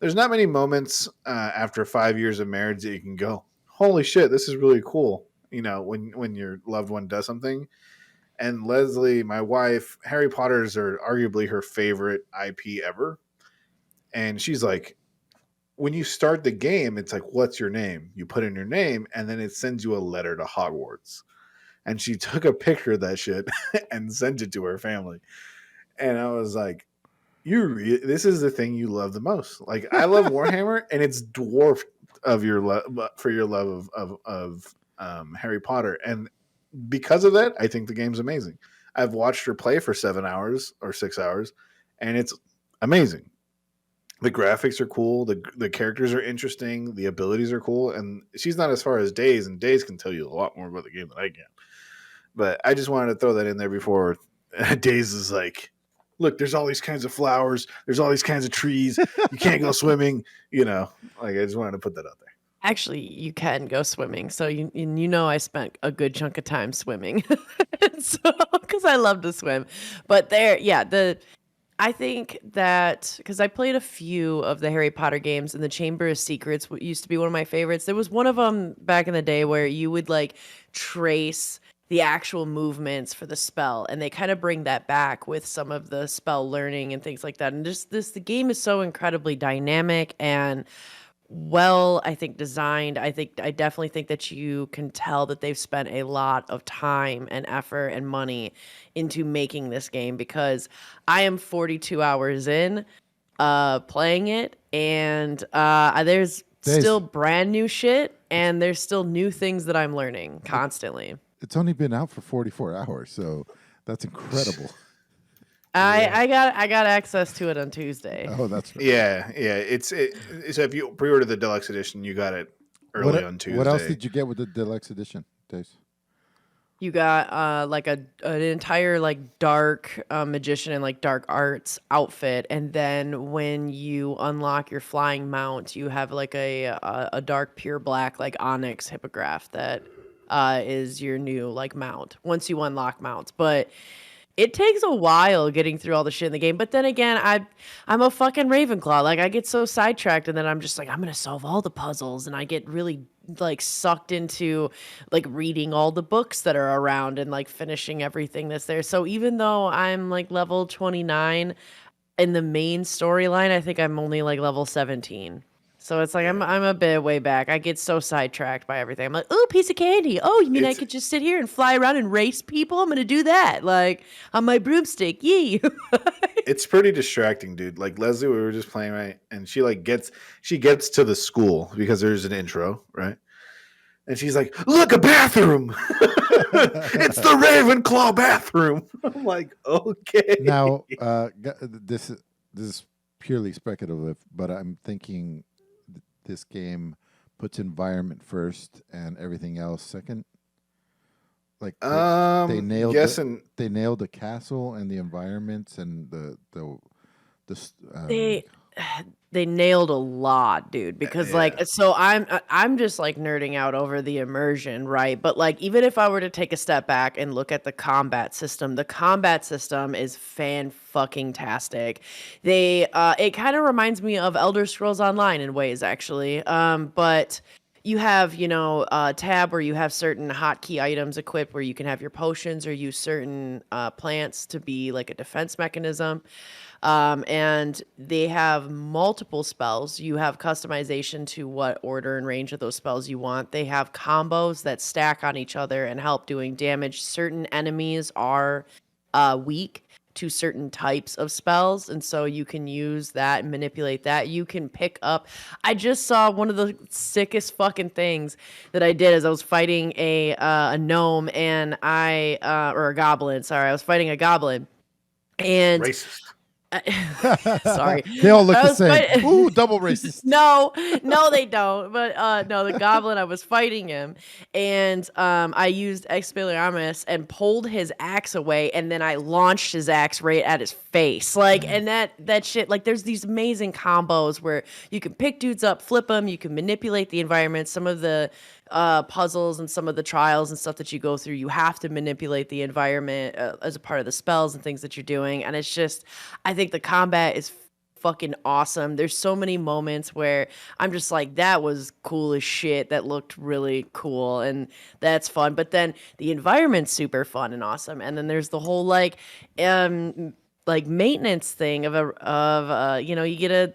B: There's not many moments after 5 years of marriage that you can go, holy shit, this is really cool. You know, when your loved one does something. And Leslie, my wife, Harry Potter's are arguably her favorite IP ever. And she's like, when you start the game, it's like, what's your name? You put in your name, and then it sends you a letter to Hogwarts. And she took a picture of that shit and sent it to her family. And I was like, this is the thing you love the most. Like, I love Warhammer, and it's dwarfed of your love for your love of Harry Potter. And because of that, I think the game's amazing. I've watched her play for 7 hours or 6 hours, and it's amazing. The graphics are cool. The characters are interesting. The abilities are cool. And she's not as far as Days, and Days can tell you a lot more about the game than I can. But I just wanted to throw that in there before Days is like, look, there's all these kinds of flowers. There's all these kinds of trees. You can't go swimming. You know, like, I just wanted to put that out there.
C: Actually, you can go swimming. So you know I spent a good chunk of time swimming. So because I love to swim. But I think that because I played a few of the Harry Potter games, and the Chamber of Secrets used to be one of my favorites. There was one of them back in the day where you would like trace the actual movements for the spell, and they kind of bring that back with some of the spell learning and things like that. And just the game is so incredibly dynamic and I think designed. I definitely think that you can tell that they've spent a lot of time and effort and money into making this game, because I am 42 hours in playing it, and there's still brand new shit, and there's still new things that I'm learning constantly.
D: It's only been out for 44 hours, so that's incredible.
C: I got access to it on Tuesday.
D: Oh, that's right.
B: Yeah. So if you pre-order the deluxe edition, you got it early on Tuesday.
D: What else did you get with the deluxe edition, Days?
C: You got like an entire like dark magician and like dark arts outfit, and then when you unlock your flying mount, you have like a dark pure black like onyx hippogriff that is your new like mount once you unlock mounts. But it takes a while getting through all the shit in the game. But then again, I'm a fucking Ravenclaw. Like, I get so sidetracked, and then I'm just like, I'm gonna solve all the puzzles, and I get really like sucked into like reading all the books that are around and like finishing everything that's there. So even though I'm like level 29 in the main storyline, I think I'm only like level 17. So it's like I'm a bit way back. I get so sidetracked by everything. I'm like, oh, piece of candy. Oh, you mean I could just sit here and fly around and race people? I'm gonna do that, like on my broomstick. Yee.
B: It's pretty distracting, dude. Like, Leslie, we were just playing, right? And she gets to the school because there's an intro, right? And she's like, look, a bathroom. It's the Ravenclaw bathroom. I'm like, okay.
D: Now, this is purely speculative, but I'm thinking this game puts environment first and everything else second. Like they nailed they nailed the castle and the environments and
C: they nailed a lot, dude, because like, so I'm just like nerding out over the immersion, right? But like, even if I were to take a step back and look at the combat system is fan-fucking-tastic. It kind of reminds me of Elder Scrolls Online in ways, actually. But you have, a tab where you have certain hotkey items equipped where you can have your potions or use certain plants to be like a defense mechanism. And they have multiple spells. You have customization to what order and range of those spells you want. They have combos that stack on each other and help doing damage. Certain enemies are weak to certain types of spells, and so you can use that and manipulate that. You can pick up. I just saw one of the sickest fucking things that I did as I was fighting a gnome and or a goblin. Sorry, I was fighting a goblin, and
B: Racist.
C: Sorry.
D: They all look
C: I
D: the
C: was
D: same.
C: fight-
D: Ooh, double racist.
C: No, they don't. But no, the goblin, I was fighting him, and I used Expelliarmus and pulled his axe away, and then I launched his axe right at his face. Like, and that shit. Like, there's these amazing combos where you can pick dudes up, flip them, you can manipulate the environment. Some of the puzzles and some of the trials and stuff that you go through, you have to manipulate the environment as a part of the spells and things that you're doing. And it's just, I think the combat is fucking awesome. There's so many moments where I'm just like, that was cool as shit. That looked really cool, and that's fun. But then the environment's super fun and awesome. And then there's the whole like maintenance thing of you get a,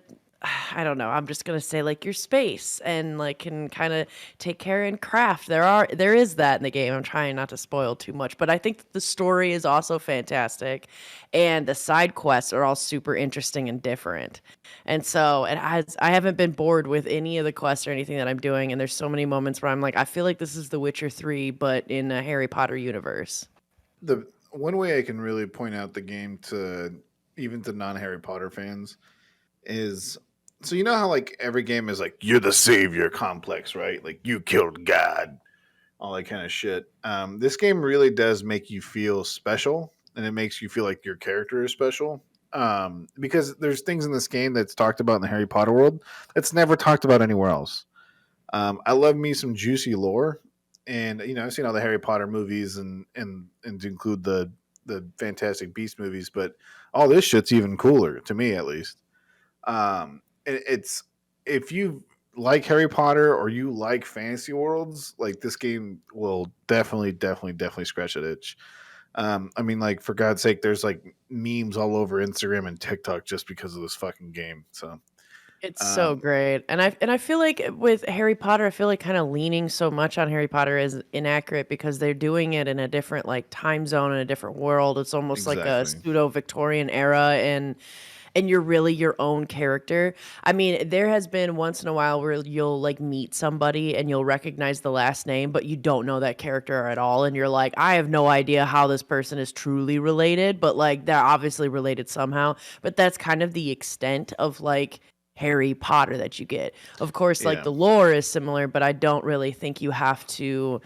C: I don't know. I'm just gonna say like your space and like can kind of take care and craft. There is that in the game. I'm trying not to spoil too much, but I think that the story is also fantastic, and the side quests are all super interesting and different. And so I haven't been bored with any of the quests or anything that I'm doing. And there's so many moments where I'm like, I feel like this is The Witcher 3, but in a Harry Potter universe.
B: The one way I can really point out the game to even to non-Harry Potter fans is, so you know how like every game is like you're the savior complex, right? Like you killed God, all that kind of shit. This game really does make you feel special, and it makes you feel like your character is special. Because there's things in this game that's talked about in the Harry Potter world that's never talked about anywhere else. I love me some juicy lore, and I've seen all the Harry Potter movies and to include the Fantastic Beast movies, but all this shit's even cooler to me, at least. It's, if you like Harry Potter or you like fantasy worlds, like this game will definitely scratch that itch. I mean, like, for God's sake, there's like memes all over Instagram and TikTok just because of this fucking game. So
C: It's so great. And I feel like with Harry Potter, I feel like kind of leaning so much on Harry Potter is inaccurate because they're doing it in a different like time zone in a different world. It's almost like a
B: Exactly.
C: pseudo Victorian era, and you're really your own character. I mean, there has been once in a while where you'll like meet somebody and you'll recognize the last name, but you don't know that character at all. And you're like, I have no idea how this person is truly related, but like they're obviously related somehow. But that's kind of the extent of like Harry Potter that you get. Of course, like
B: Yeah.
C: the lore is similar, but I don't really think you have to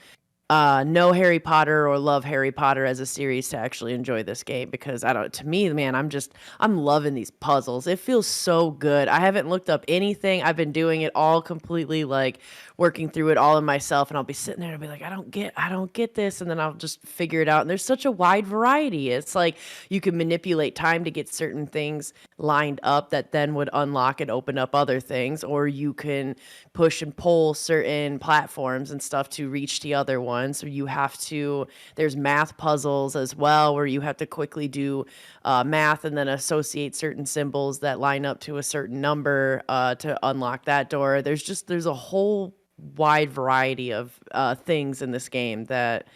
C: know Harry Potter or love Harry Potter as a series to actually enjoy this game, because to me, man, I'm loving these puzzles. It feels so good. I haven't looked up anything. I've been doing it all completely, like working through it all in myself, and I'll be sitting there and I'll be like, I don't get this. And then I'll just figure it out. And there's such a wide variety. It's like you can manipulate time to get certain things lined up that then would unlock and open up other things, or you can push and pull certain platforms and stuff to reach the other one. So there's math puzzles as well, where you have to quickly do math and then associate certain symbols that line up to a certain number to unlock that door. There's a whole wide variety of things in this game that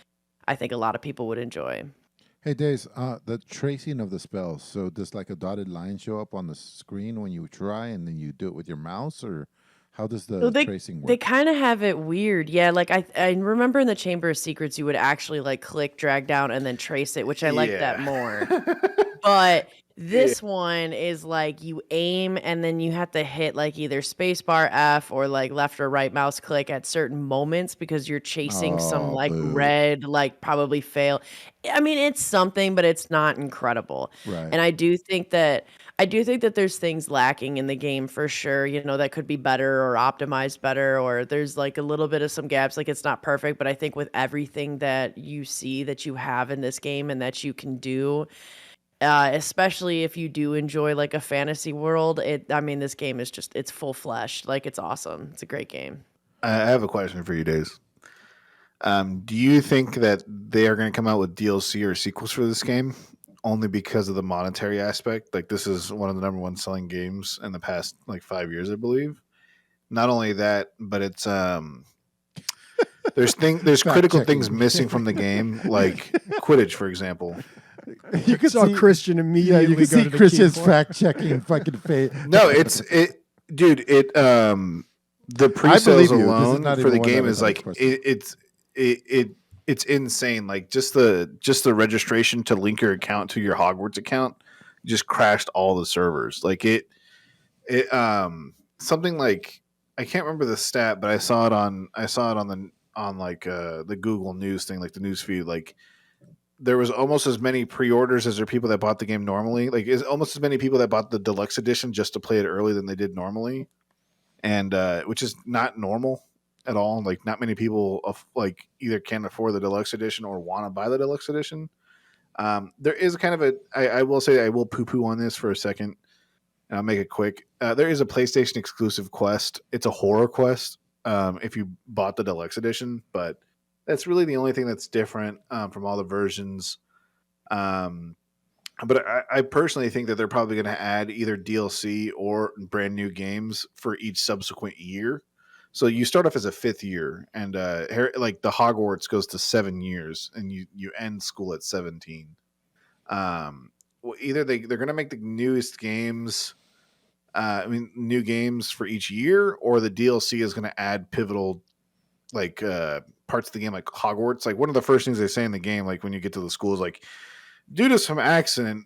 C: I think a lot of people would enjoy.
D: Hey, Days, the tracing of the spells. So does like a dotted line show up on the screen when you try, and then you do it with your mouse, or how does the
C: So
D: tracing
C: they
D: work?
C: kind of have it weird. Yeah, like I remember in the Chamber of Secrets you would actually like click, drag down, and then trace it, which I like that more. But this one is like you aim and then you have to hit like either spacebar F or like left or right mouse click at certain moments because you're chasing some
D: Oh,
C: like
D: boo.
C: red, like probably fail. I mean, it's something, but it's not incredible.
D: Right.
C: And I do think that there's things lacking in the game for sure, that could be better or optimized better, or there's like a little bit of some gaps, like it's not perfect, but I think with everything that you see that you have in this game and that you can do, especially if you do enjoy like a fantasy world, this game is just, it's full fledged. Like it's awesome. It's a great game.
B: I have a question for you, Days. Do you think that they are going to come out with DLC or sequels for this game only because of the monetary aspect? Like, this is one of the number one selling games in the past like 5 years, I believe. Not only that, but it's there's critical
D: Fact-checking.
B: things missing from the game, like Quidditch, for example.
D: You can
A: Saw
D: see
A: Christian
D: Yeah,
A: immediately
D: you can
A: go
D: see
A: to the
D: Christian's
A: keyboard.
D: fact checking fucking face.
B: No, dude. The pre-sales
D: believe you. This is
B: alone
D: not
B: for the
D: even one
B: game
D: that I
B: is
D: thought
B: like
D: was question.
B: it's insane. Like just the registration to link your account to your Hogwarts account just crashed all the servers. Like it something like, I can't remember the stat, but I saw it on the Google News thing, like the news feed. Like there was almost as many pre-orders as there are people that bought the game normally. Like is almost as many people that bought the deluxe edition just to play it early than they did normally, and which is not normal at all. Like not many people like either can't afford the deluxe edition or want to buy the deluxe edition. There is kind of I will say I will poo-poo on this for a second, and I'll make it quick. There is a PlayStation exclusive quest. It's a horror quest if you bought the deluxe edition, but that's really the only thing that's different from all the versions. But I personally think that they're probably going to add either DLC or brand new games for each subsequent year. So you start off as a 5th year, and like the Hogwarts goes to 7 years, and you end school at 17. Either they're going to make the newest games, new games for each year, or the DLC is going to add pivotal like parts of the game, like Hogwarts. Like one of the first things they say in the game, like when you get to the school, is like, due to some accident,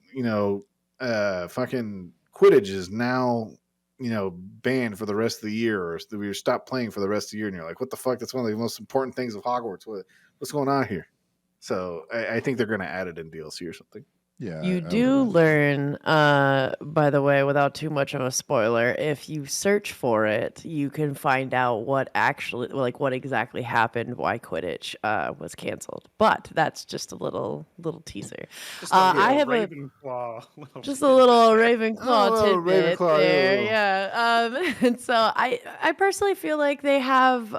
B: fucking Quidditch is now, banned for the rest of the year, or we stop playing for the rest of the year. And you're like, what the fuck? That's one of the most important things of Hogwarts. What's going on here? So I think they're going to add it in DLC or something.
D: Yeah,
C: You
D: I would
C: do
D: imagine.
C: learn, by the way, without too much of a spoiler, if you search for it, you can find out what exactly happened, why Quidditch was canceled. But that's just a little teaser.
E: Just a
C: I
E: little
C: have a
E: Ravenclaw. Little
C: just a little Ravenclaw
B: Oh,
C: tidbit
B: Ravenclaw,
C: there,
B: ew.
C: yeah. And so I personally feel like they have.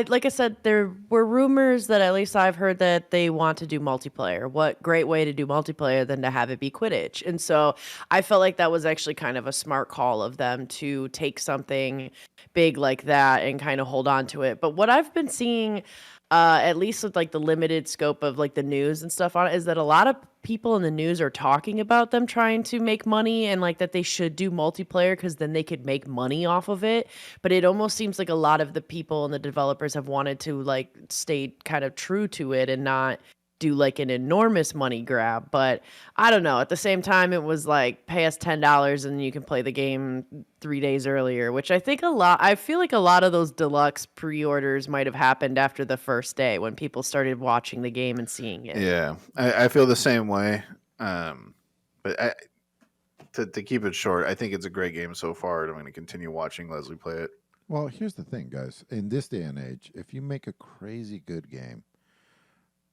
C: Like I said, there were rumors that at least I've heard that they want to do multiplayer. What great way to do multiplayer than to have it be Quidditch? And so I felt like that was actually kind of a smart call of them to take something big like that and kind of hold on to it. But what I've been seeing, at least with like the limited scope of like the news and stuff on it, is that a lot of people in the news are talking about them trying to make money and like that they should do multiplayer because then they could make money off of it. But it almost seems like a lot of the people and the developers have wanted to like stay kind of true to it and not do like an enormous money grab. But I don't know. At the same time, it was like pay us $10 and you can play the game 3 days earlier, which I feel like a lot of those deluxe pre-orders might have happened after the first day when people started watching the game and seeing it.
B: Yeah, I feel the same way. But to keep it short, I think it's a great game so far, and I'm going to continue watching Leslie play it.
D: Well, here's the thing, guys. In this day and age, if you make a crazy good game,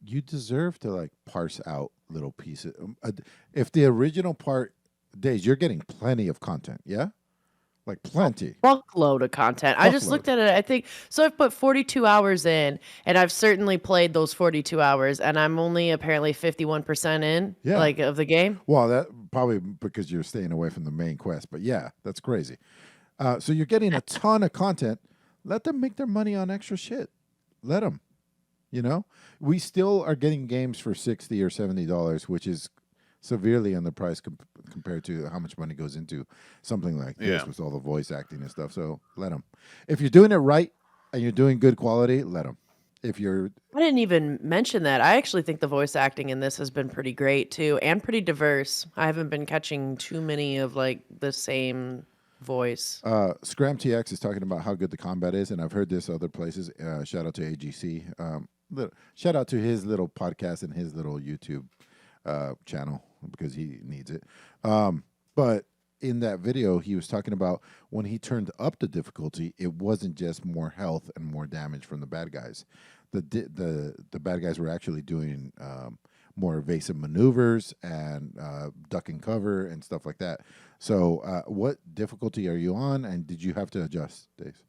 D: you deserve to like parse out little pieces. If the original part days, you're getting plenty of content, yeah, like plenty.
C: Fuckload of content. I just
D: Fuckload.
C: looked at it. I think so. I've put 42 hours in, and I've certainly played those 42 hours, and I'm only apparently 51% in,
D: Yeah.
C: like of the game.
D: Well, that probably because you're staying away from the main quest, but yeah, that's crazy. So you're getting a ton of content. Let them make their money on extra shit. Let them. We still are getting games for $60 or $70, which is severely underpriced compared to how much money goes into something like this with all the voice acting and stuff. So let them. If you're doing it right and you're doing good quality, let them. I
C: didn't even mention that. I actually think the voice acting in this has been pretty great too, and pretty diverse. I haven't been catching too many of like the same voice.
D: Scram TX is talking about how good the combat is, and I've heard this other places. Shout out to AGC. Shout out to his little podcast and his little YouTube channel because he needs it. But in that video, he was talking about when he turned up the difficulty, it wasn't just more health and more damage from the bad guys. The bad guys were actually doing more evasive maneuvers and duck and cover and stuff like that. So what difficulty are you on, and did you have to adjust, Dave?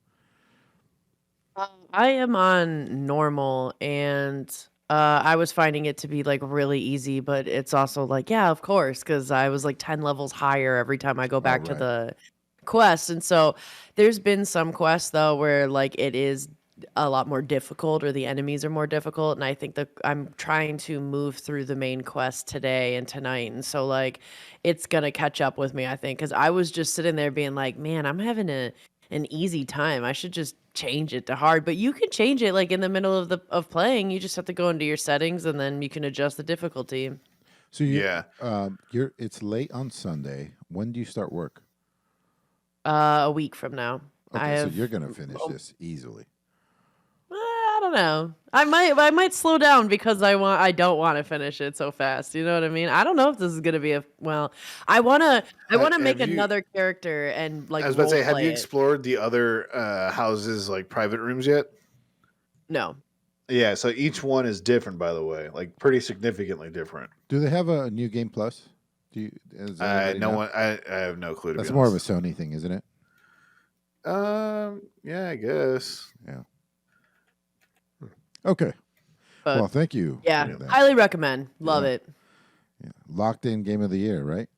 C: I am on normal, and I was finding it to be like really easy, but it's also like, yeah, of course, because I was like 10 levels higher every time I go back to
D: right.
C: the quest. And so there's been some quests though where like it is a lot more difficult or the enemies are more difficult. And I think that I'm trying to move through the main quest today and tonight. And so like it's going to catch up with me, I think, because I was just sitting there being like, man, I'm having an easy time. I should just change it to hard. But you can change it like in the middle of playing. You just have to go into your settings and then you can adjust the difficulty.
D: So
B: Yeah.
D: it's late on Sunday. When do you start work?
C: A week from now. I
D: Okay, so
C: have.
D: you're gonna finish this easily.
C: I don't know. I might slow down because I don't want to finish it so fast. You know what I mean? I don't know if this is gonna be I wanna make
B: Have you?
C: another character and like
B: I was about to
C: role
B: say, have
C: play
B: you
C: it.
B: explored the other houses, like private rooms yet?
C: No.
B: Yeah, so each one is different, by the way, like pretty significantly different.
D: Do they have a new game plus? Does anybody
B: No
D: know?
B: one, I have no clue to
D: That's
B: be
D: more of a
B: honest.
D: Sony thing, isn't it?
B: Yeah, I guess.
D: Yeah. Okay.
C: But
D: Well, thank you.
C: yeah,
D: for that.
C: highly recommend. Love
D: Yeah.
C: it.
D: Yeah. Locked in game of the year, right?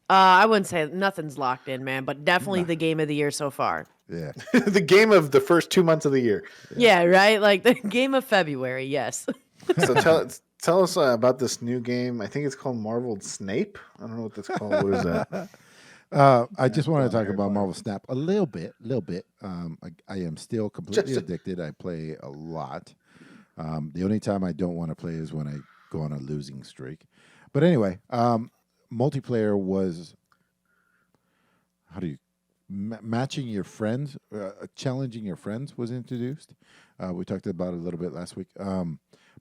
C: I wouldn't say nothing's locked in, man, but definitely
D: Nah.
C: the game of the year so far.
D: Yeah.
B: The game of the first 2 months of the year.
C: Yeah, right? Like the game of February, yes.
B: So tell us about this new game. I think it's called Marveled Snape. I don't know what that's called. What is that?
D: I just want to talk
A: Harry
D: about
A: Potter.
D: Marvel Snap a little bit. I am still completely
B: Just-
D: addicted. I play a lot. The only time I don't want to play is when I go on a losing streak. But anyway, multiplayer was matching your friends, challenging your friends was introduced. We talked about it a little bit last week.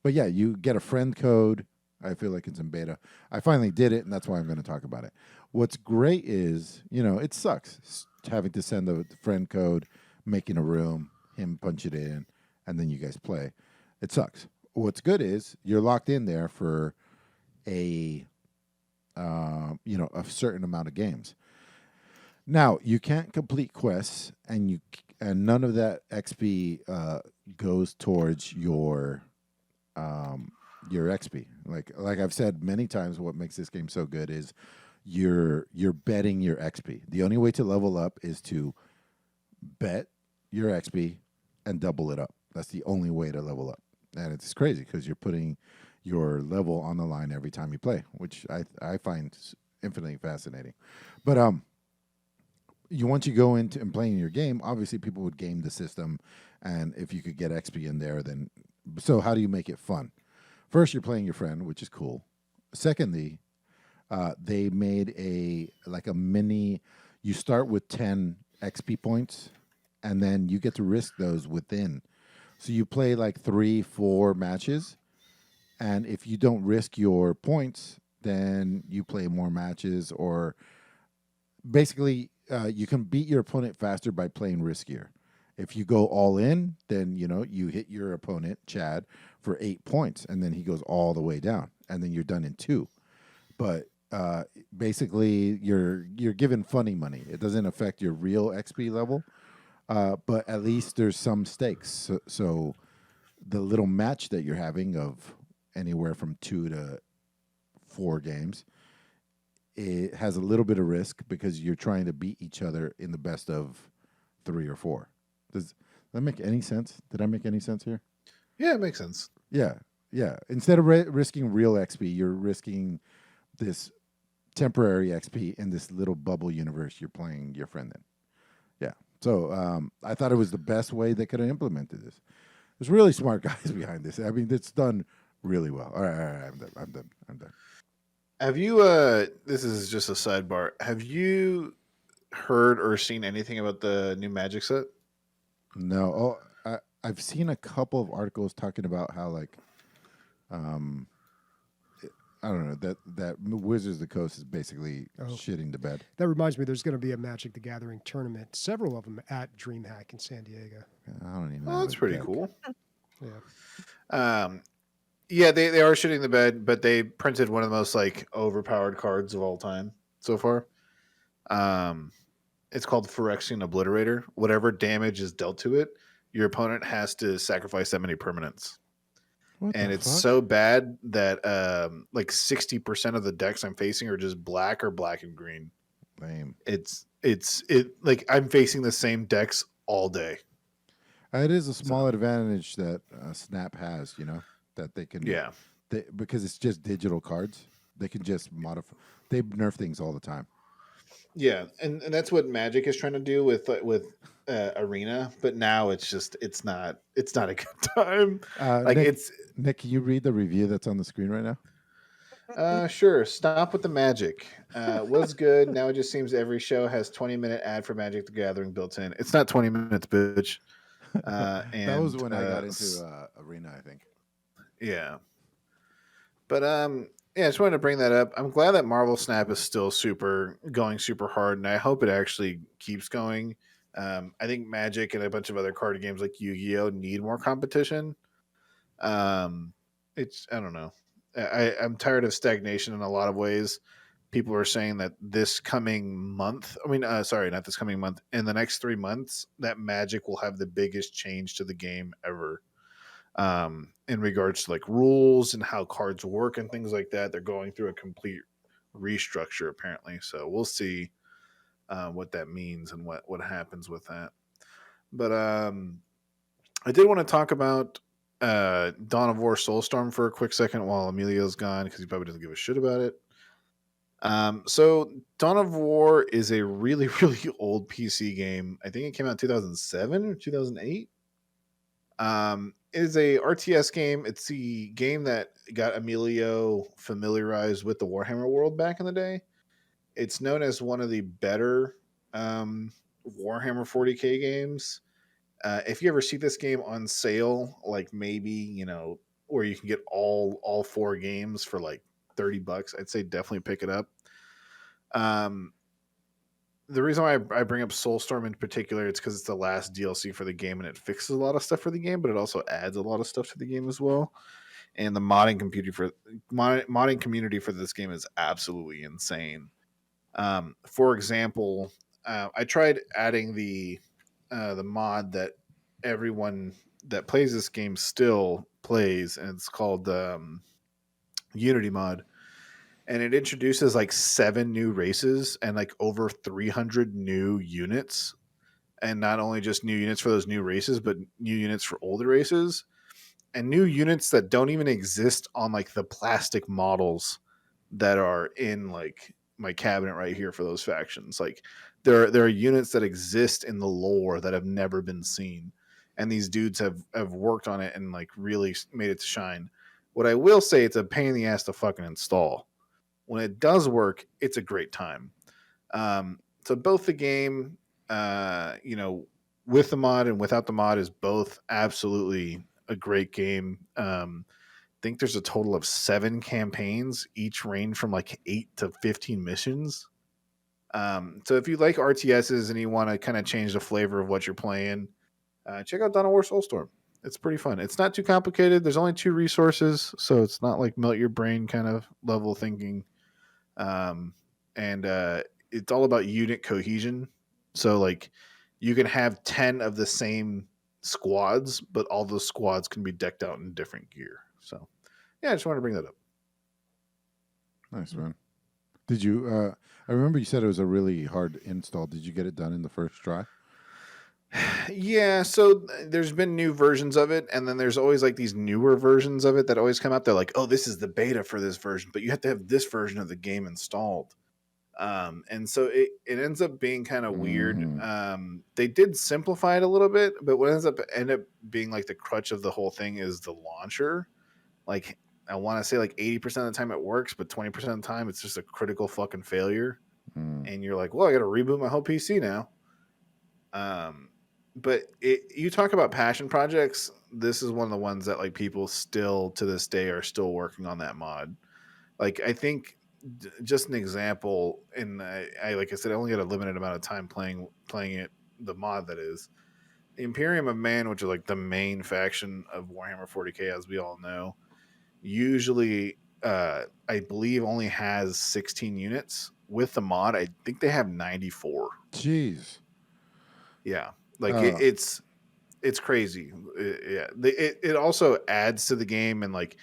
D: But yeah, you get a friend code. I feel like it's in beta. I finally did it, and that's why I'm going to talk about it. What's great is, it sucks having to send a friend code, making a room, him punch it in, and then you guys play. It sucks. What's good is you're locked in there for a certain amount of games. Now you can't complete quests, and none of that XP goes towards your XP. Like I've said many times, what makes this game so good is you're betting your XP. The only way to level up is to bet your XP and double it up. That's the only way to level up, and it's crazy because you're putting your level on the line every time you play, which I find infinitely fascinating. But once you go into and playing your game, obviously people would game the system, and if you could get XP in there, then so how do you make it fun? First, you're playing your friend, which is cool. Secondly, they made a mini. You start with 10 XP points, and then you get to risk those within. So you play like 3-4 matches, and if you don't risk your points, then you play more matches, or basically you can beat your opponent faster by playing riskier. If you go all in, then you hit your opponent, Chad, for 8 points, and then he goes all the way down, and then you're done in 2. But basically, you're given funny money. It doesn't affect your real XP level, but at least there's some stakes. So the little match that you're having of anywhere from 2 to 4 games, it has a little bit of risk because you're trying to beat each other in the best of 3 or 4. Does that make any sense? Did I make any sense here?
B: Yeah, it makes sense.
D: Yeah. Instead of risking real XP, you're risking this temporary XP in this little bubble universe you're playing your friend in. Yeah. So I thought it was the best way they could have implemented this. There's really smart guys behind this. I mean, it's done really well. All right. I'm done.
B: Have you? This is just a sidebar. Have you heard or seen anything about the new Magic set?
D: No. I've seen a couple of articles talking about how I don't know that Wizards of the Coast is basically shitting the bed.
A: That reminds me, there's going to be a Magic the Gathering tournament, several of them at Dreamhack in San Diego.
D: I don't even know.
B: Oh, that's pretty cool.
A: Yeah.
B: Yeah, they are shitting the bed, but they printed one of the most overpowered cards of all time so far. It's called Phyrexian Obliterator. Whatever damage is dealt to it, your opponent has to sacrifice that many permanents. And it's so bad that 60% of the decks I'm facing are just black or black and green.
D: Lame.
B: It's I'm facing the same decks all day.
D: It is a small advantage that Snap has, that they can.
B: Yeah.
D: Because it's just digital cards. They can just modify. They nerf things all the time.
B: Yeah, and that's what Magic is trying to do with Arena, but now it's not a good time.
D: Nick, can you read the review that's on the screen right now?
B: Sure. Stop with the magic. Was good. Now it just seems every show has 20-minute ad for Magic the Gathering built in. It's not 20 minutes, bitch.
D: That was
B: And
D: when I got into Arena, I think.
B: yeah. But yeah, I just wanted to bring that up. I'm glad that Marvel Snap is still going super hard, and I hope it actually keeps going. I think Magic and a bunch of other card games like Yu-Gi-Oh need more competition. It's I don't know. I'm tired of stagnation in a lot of ways. People are saying that this coming month, sorry, not this coming month, in the next 3 months, that Magic will have the biggest change to the game ever. In regards to like rules and how cards work and things like that. They're going through a complete restructure apparently. So we'll see what that means and what happens with that. But I did want to talk about Dawn of War Soulstorm for a quick second while Emilio's gone because he probably doesn't give a shit about it. So Dawn of War is a really, really old PC game. I think it came out in 2007 or 2008. It is a RTS game. It's the game that got Emilio familiarized with the Warhammer world back in the day. It's known as one of the better Warhammer 40k games. If you ever see this game on sale, like maybe where you can get all 4 games for like $30, I'd say definitely pick it up. The reason why I bring up Soulstorm in particular, it's because it's the last DLC for the game and it fixes a lot of stuff for the game, but it also adds a lot of stuff to the game as well. And the modding community for this game is absolutely insane. For example, I tried adding the mod that everyone that plays this game still plays, and it's called Unity mod. And it introduces like 7 new races and like over 300 new units. And not only just new units for those new races, but new units for older races. And new units that don't even exist on like the plastic models that are in like my cabinet right here for those factions. Like there are units that exist in the lore that have never been seen. And these dudes have worked on it and like really made it to shine. What I will say, it's a pain in the ass to fucking install. When it does work, it's a great time. So both the game, with the mod and without the mod is both absolutely a great game. I think there's a total of 7 campaigns, each range from like 8 to 15 missions. So if you like RTSs and you want to kind of change the flavor of what you're playing, check out Dawn of War Soulstorm. It's pretty fun. It's not too complicated. There's only 2 resources, so it's not like melt your brain kind of level thinking. And it's all about unit cohesion. So like you can have 10 of the same squads, but all those squads can be decked out in different gear. So yeah, I just wanted to bring that up.
D: Nice, man. Did you I remember you said it was a really hard install. Did you get it done in the first try?
B: Yeah, so there's been new versions of it, and then there's always like these newer versions of it that always come out. They're like, oh, this is the beta for this version, but you have to have this version of the game installed. And so it ends up being kind of weird. They did simplify it a little bit, but what end up being like the crutch of the whole thing is the launcher. Like I want to say like 80% of the time it works, but 20% of the time it's just a critical fucking failure. And you're like, well, I got to reboot my whole PC now. But you talk about passion projects. This is one of the ones that like people still to this day are still working on that mod. Like I think just an example, and I like I said, I only had a limited amount of time playing it. The mod that is the Imperium of Man, which is like the main faction of Warhammer 40k, as we all know. Usually, I believe only has 16 units. With the mod, I think they have 94.
D: Jeez.
B: Yeah. Like it's crazy. It also adds to the game and like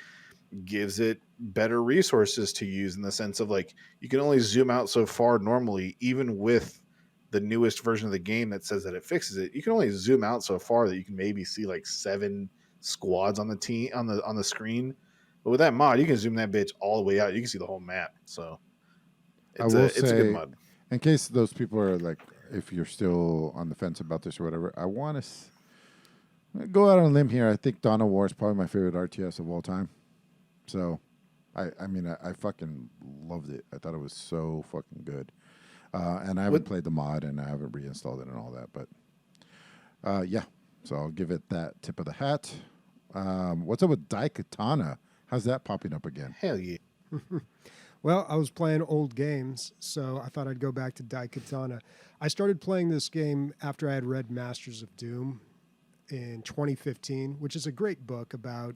B: gives it better resources to use in the sense of like you can only zoom out so far normally, even with the newest version of the game that says that it fixes it. You can only zoom out so far that you can maybe see like 7 squads on the team on the screen. But with that mod, you can zoom that bitch all the way out. You can see the whole map. So it's a good mod.
D: In case those people are like, if you're still on the fence about this or whatever, I want to go out on a limb here. I think Dawn of War is probably my favorite RTS of all time. So I mean, I fucking loved it. I thought it was so fucking good. And I haven't played the mod, and I haven't reinstalled it and all that. But yeah, so I'll give it that tip of the hat. What's up with Daikatana? How's that popping up again?
B: Hell yeah.
A: Well, I was playing old games, so I thought I'd go back to Daikatana. I started playing this game after I had read Masters of Doom in 2015, which is a great book about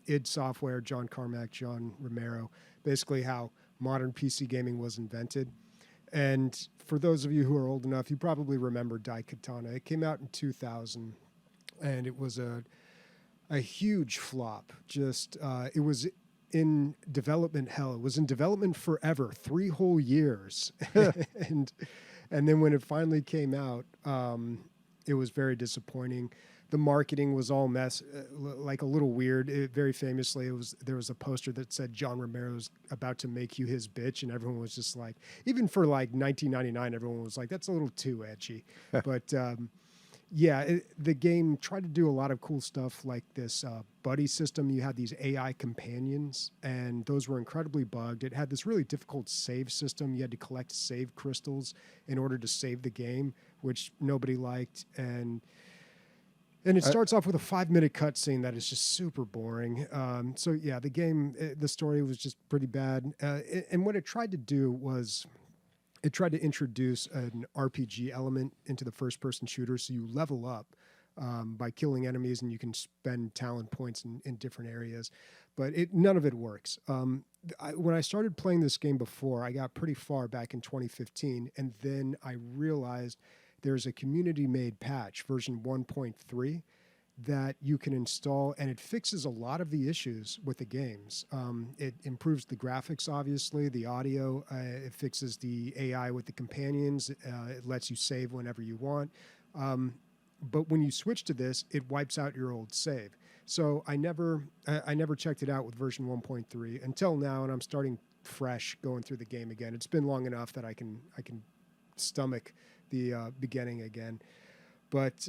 A: id Software, John Carmack, John Romero, basically how modern PC gaming was invented. And for those of you who are old enough, you probably remember Daikatana. It came out in 2000, and it was a huge flop. Just it was in development hell. It was in development forever, 3 whole years, and then when it finally came out, it was very disappointing. The marketing was all like a little weird. Very famously, there was a poster that said John Romero's about to make you his bitch, and everyone was just like, even for like 1999, everyone was like, that's a little too edgy. But yeah, the game tried to do a lot of cool stuff like this buddy system. You had these AI companions, and those were incredibly bugged. It had this really difficult save system. You had to collect save crystals in order to save the game, which nobody liked. And it starts off with a 5-minute cutscene that is just super boring. So yeah, the game, the story was just pretty bad. And what it tried to do was it tried to introduce an RPG element into the first-person shooter, so you level up by killing enemies, and you can spend talent points in different areas. But none of it works. When I started playing this game before, I got pretty far back in 2015, and then I realized there's a community-made patch, version 1.3, that you can install, and it fixes a lot of the issues with the games. It improves the graphics, obviously, the audio. It fixes the AI with the companions. It lets you save whenever you want. But when you switch to this, it wipes out your old save. So I never checked it out with version 1.3 until now, and I'm starting fresh going through the game again. It's been long enough that I can stomach the beginning again. But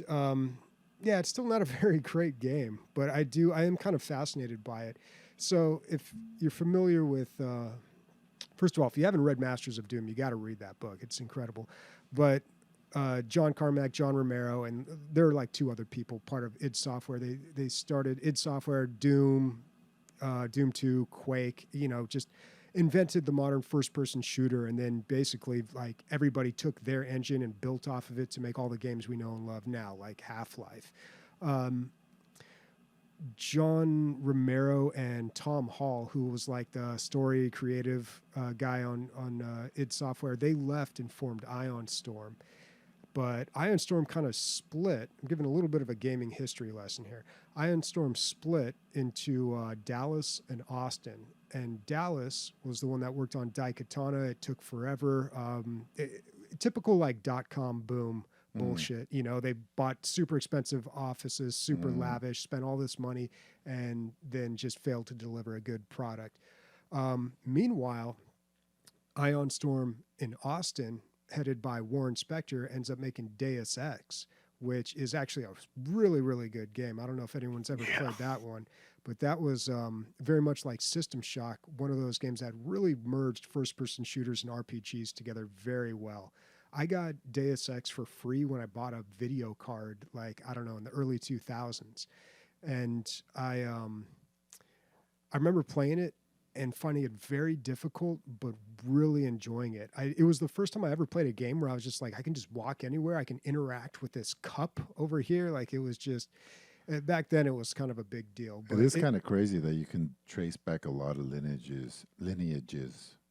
A: yeah, it's still not a very great game, but I am kind of fascinated by it. So if you're familiar with, first of all, if you haven't read Masters of Doom, you got to read that book. It's incredible. But John Carmack, John Romero, and there are like 2 other people part of id Software. They started id Software, Doom, Doom 2, Quake, just invented the modern first-person shooter, and then basically like everybody took their engine and built off of it to make all the games we know and love now, like Half-Life. John Romero and Tom Hall, who was like the story creative guy on id Software, they left and formed Ion Storm. But Ion Storm kind of split. I'm giving a little bit of a gaming history lesson here. Ion Storm split into Dallas and Austin. And Dallas was the one that worked on Daikatana. It took forever. Typical like .com boom bullshit. They bought super expensive offices, super lavish, spent all this money, and then just failed to deliver a good product. Meanwhile, Ion Storm in Austin, headed by Warren Spector, ends up making Deus Ex, which is actually a really, really good game. I don't know if anyone's ever played that one, but that was very much like System Shock, one of those games that really merged first-person shooters and RPGs together very well. I got Deus Ex for free when I bought a video card, like, I don't know, in the early 2000s. And I remember playing it and finding it very difficult, but really enjoying it. It was the first time I ever played a game where I was just like, I can just walk anywhere. I can interact with this cup over here. Like, it was just, back then it was kind of a big deal. But
D: it is kind of crazy that you can trace back a lot of lineages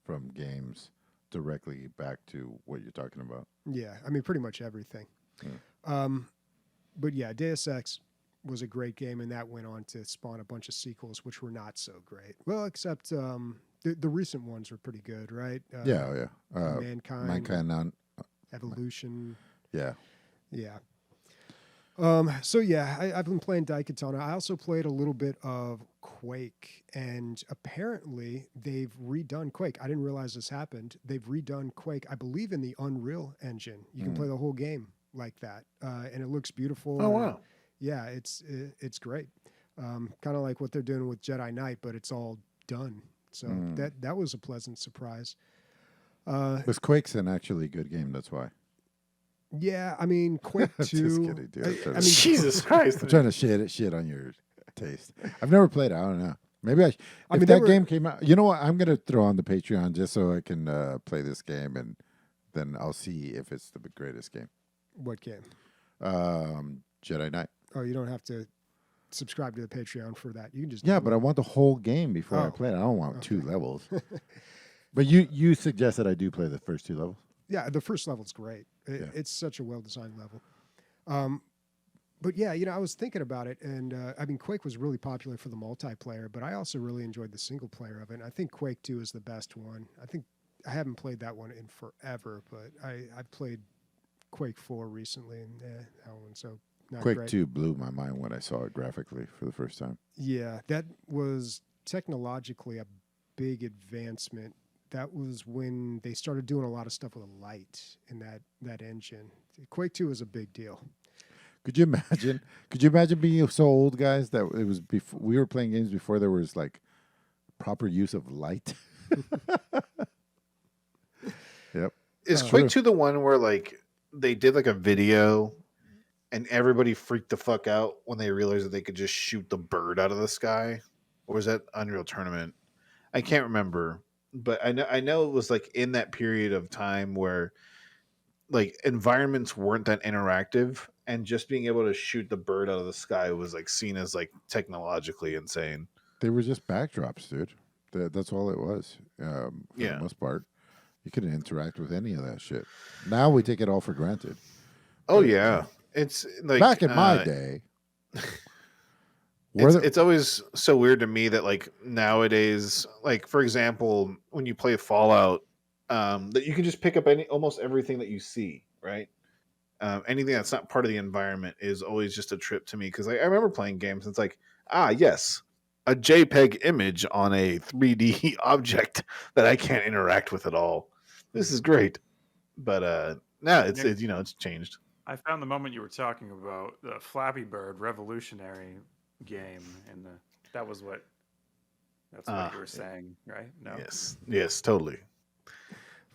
D: from games directly back to what you're talking about.
A: Yeah, I mean, pretty much everything.
D: Yeah.
A: But yeah, Deus Ex was a great game, and that went on to spawn a bunch of sequels, which were not so great. Well, except the recent ones were pretty good, right?
D: Yeah.
A: Mankind, Evolution.
D: Yeah.
A: Yeah. So yeah, I've been playing Daikatana. I also played a little bit of Quake, and apparently they've redone Quake. I didn't realize this happened. They've redone Quake, I believe, in the Unreal Engine. You can play the whole game like that, and it looks beautiful.
B: Oh, wow.
A: Yeah, it's great. Kind of like what they're doing with Jedi Knight, but it's all done So that was a pleasant surprise.
D: Was Quake's an actually good game? That's why.
A: Yeah, I mean, Quake 2.
D: Just kidding, dude.
A: I mean,
B: Jesus Christ.
D: I'm trying to shit on your taste. I've never played it. I don't know. Maybe if
A: mean,
D: that game came out, you know what? I'm gonna throw on the Patreon just so I can play this game, and then I'll see if it's the greatest game.
A: What game?
D: Jedi Knight.
A: Oh, you don't have to subscribe to the Patreon for that. You can just
D: But I want the whole game before I
A: Oh,
D: play it. I don't want 2 levels. But you suggested I do play the first 2 levels.
A: Yeah, the first level's great. It's such a well-designed level. But yeah, I was thinking about it, and I mean, Quake was really popular for the multiplayer, but I also really enjoyed the single player of it. And I think Quake 2 is the best one. I haven't played that one in forever, but I played Quake 4 recently, and that one, so not
D: Quake
A: great.
D: 2 blew my mind when I saw it graphically for the first time.
A: Yeah, that was technologically a big advancement. That was when they started doing a lot of stuff with a light in that engine. Quake 2 was a big deal.
D: Could you imagine? Could you imagine being so old, guys, that it was before we were playing games before there was like proper use of light? Yep.
B: Is Quake 2 the one where like they did like a video and everybody freaked the fuck out when they realized that they could just shoot the bird out of the sky? Or was that Unreal Tournament? I can't remember. But I know it was like in that period of time where like environments weren't that interactive, and just being able to shoot the bird out of the sky was like seen as like technologically insane.
D: They were just backdrops, dude. That's all it was. For the most part, you couldn't interact with any of that shit. Now we take it all for granted.
B: Oh yeah, it's like
D: Back in my day.
B: It's always so weird to me that like nowadays, like for example, when you play Fallout, that you can just pick up almost everything that you see, right? Anything that's not part of the environment is always just a trip to me, because I remember playing games and it's like, yes, a JPEG image on a 3D object that I can't interact with at all. This is great, but now it's changed.
E: I found the moment you were talking about the Flappy Bird revolutionary game, and that's what you were saying, right? No.
B: Yes, totally.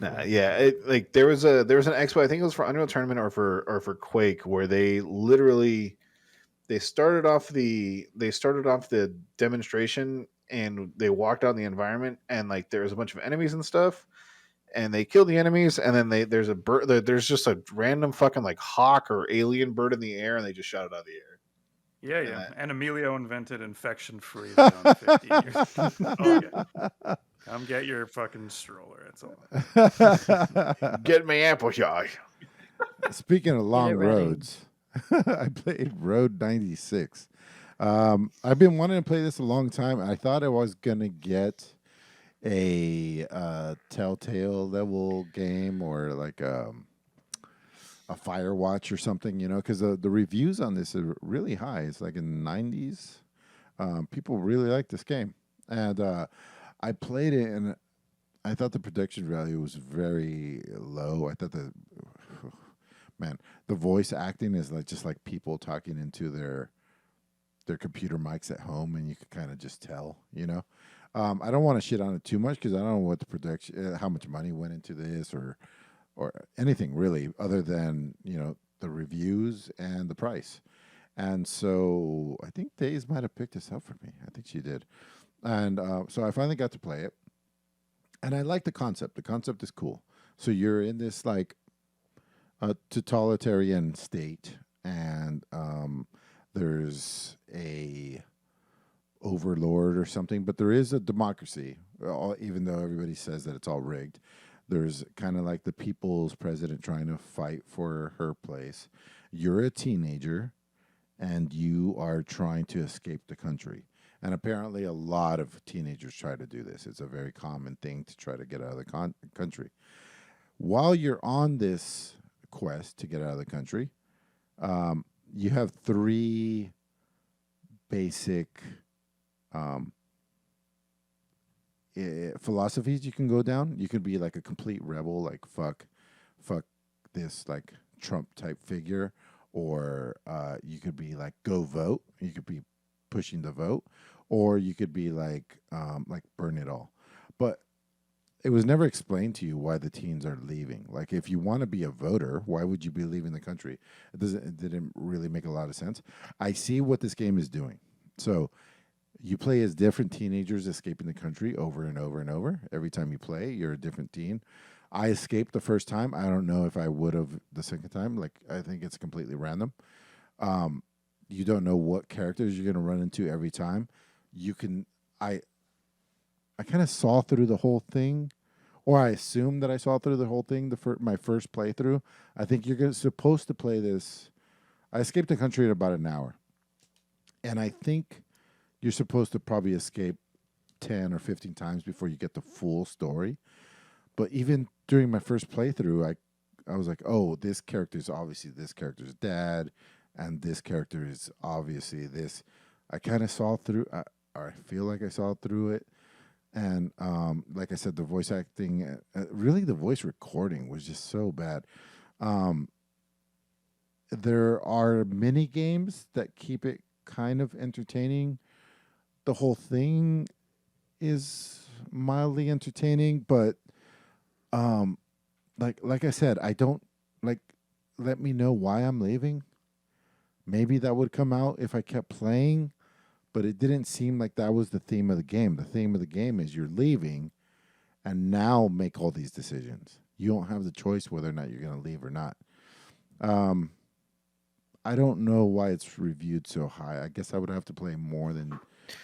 B: Nah, yeah, there was an expo, I think it was for Unreal Tournament or for Quake, where they literally started off the demonstration and they walked out in the environment, and like there was a bunch of enemies and stuff, and they killed the enemies, and then there's a bird, there's just a random fucking like hawk or alien bird in the air, and they just shot it out of the air.
E: Yeah. And Emilio invented infection-free zone 50 years. Oh, yeah. Come get your fucking stroller. That's all.
B: Get me apple shy.
D: Speaking of long
C: ready.
D: roads, I played Road 96. I've been wanting to play this a long time. I thought I was going to get a Telltale level game or like a Firewatch or something, because the reviews on this are really high. It's like in the 90s. People really like this game. And I played it, and I thought the production value was very low. I thought the voice acting is like just like people talking into their computer mics at home, and you could kind of just tell, I don't want to shit on it too much because I don't know what the production, how much money went into this or anything really, other than the reviews and the price. And so I think Days might have picked this up for me. I think she did. And so I finally got to play it, and I like the concept. The concept is cool. So you're in this like totalitarian state, and there's a overlord or something, but there is a democracy, even though everybody says that it's all rigged. There's kind of like the people's president trying to fight for her place. You're a teenager, and you are trying to escape the country. And apparently a lot of teenagers try to do this. It's a very common thing to try to get out of the country. While you're on this quest to get out of the country, you have 3 basic philosophies you can go down. You can be like a complete rebel, like fuck this like Trump type figure, or you could be like go vote. You could be pushing the vote, or you could be like burn it all. but it was never explained to you why the teens are leaving. Like, if you want to be a voter, why would you be leaving the country? It didn't really make a lot of sense. I see what this game is doing. So you play as different teenagers escaping the country over and over and over. Every time you play, you're a different teen. I escaped the first time. I don't know if I would have the second time. Like, I think it's completely random. You don't know what characters you're going to run into every time. I kind of saw through the whole thing, or I assumed that I saw through the whole thing my first playthrough. I think you're supposed to play this. I escaped the country in about an hour, and I think you're supposed to probably escape 10 or 15 times before you get the full story. But even during my first playthrough, I was like, oh, this character is obviously this character's dad, and this character is obviously this. I kind of saw through, or I feel like I saw through it. And like I said, the voice acting, really the voice recording was just so bad. There are mini games that keep it kind of entertaining. The whole thing is mildly entertaining, but like I said, I don't let me know why I'm leaving. Maybe that would come out if I kept playing. But it didn't seem like that was the theme of the game. The theme of the game is you're leaving and now make all these decisions. You don't have the choice whether or not you're going to leave or not. I don't know why it's reviewed so high. I guess I would have to play more than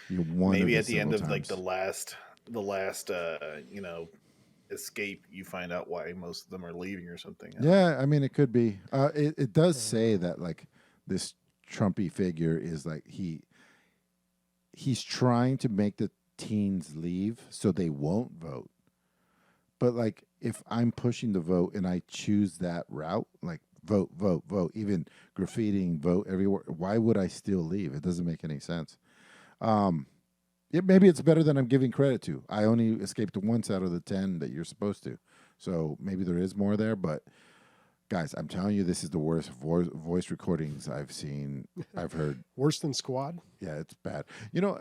D: one.
B: Maybe at the end of like the last escape, you find out why most of them are leaving or something.
D: Yeah, I mean, it could be. It does say that like this Trumpy figure is like he's trying to make the teens leave so they won't vote. But like, if I'm pushing the vote and I choose that route, like vote, even graffitiing, vote everywhere, why would I still leave? It doesn't make any sense. Maybe it's better than I'm giving credit to. I only escaped once out of the 10 that you're supposed to. So maybe there is more there, but guys, I'm telling you, this is the worst voice recordings I've seen. I've heard
A: Worse than Squad?
D: Yeah, it's bad. You know,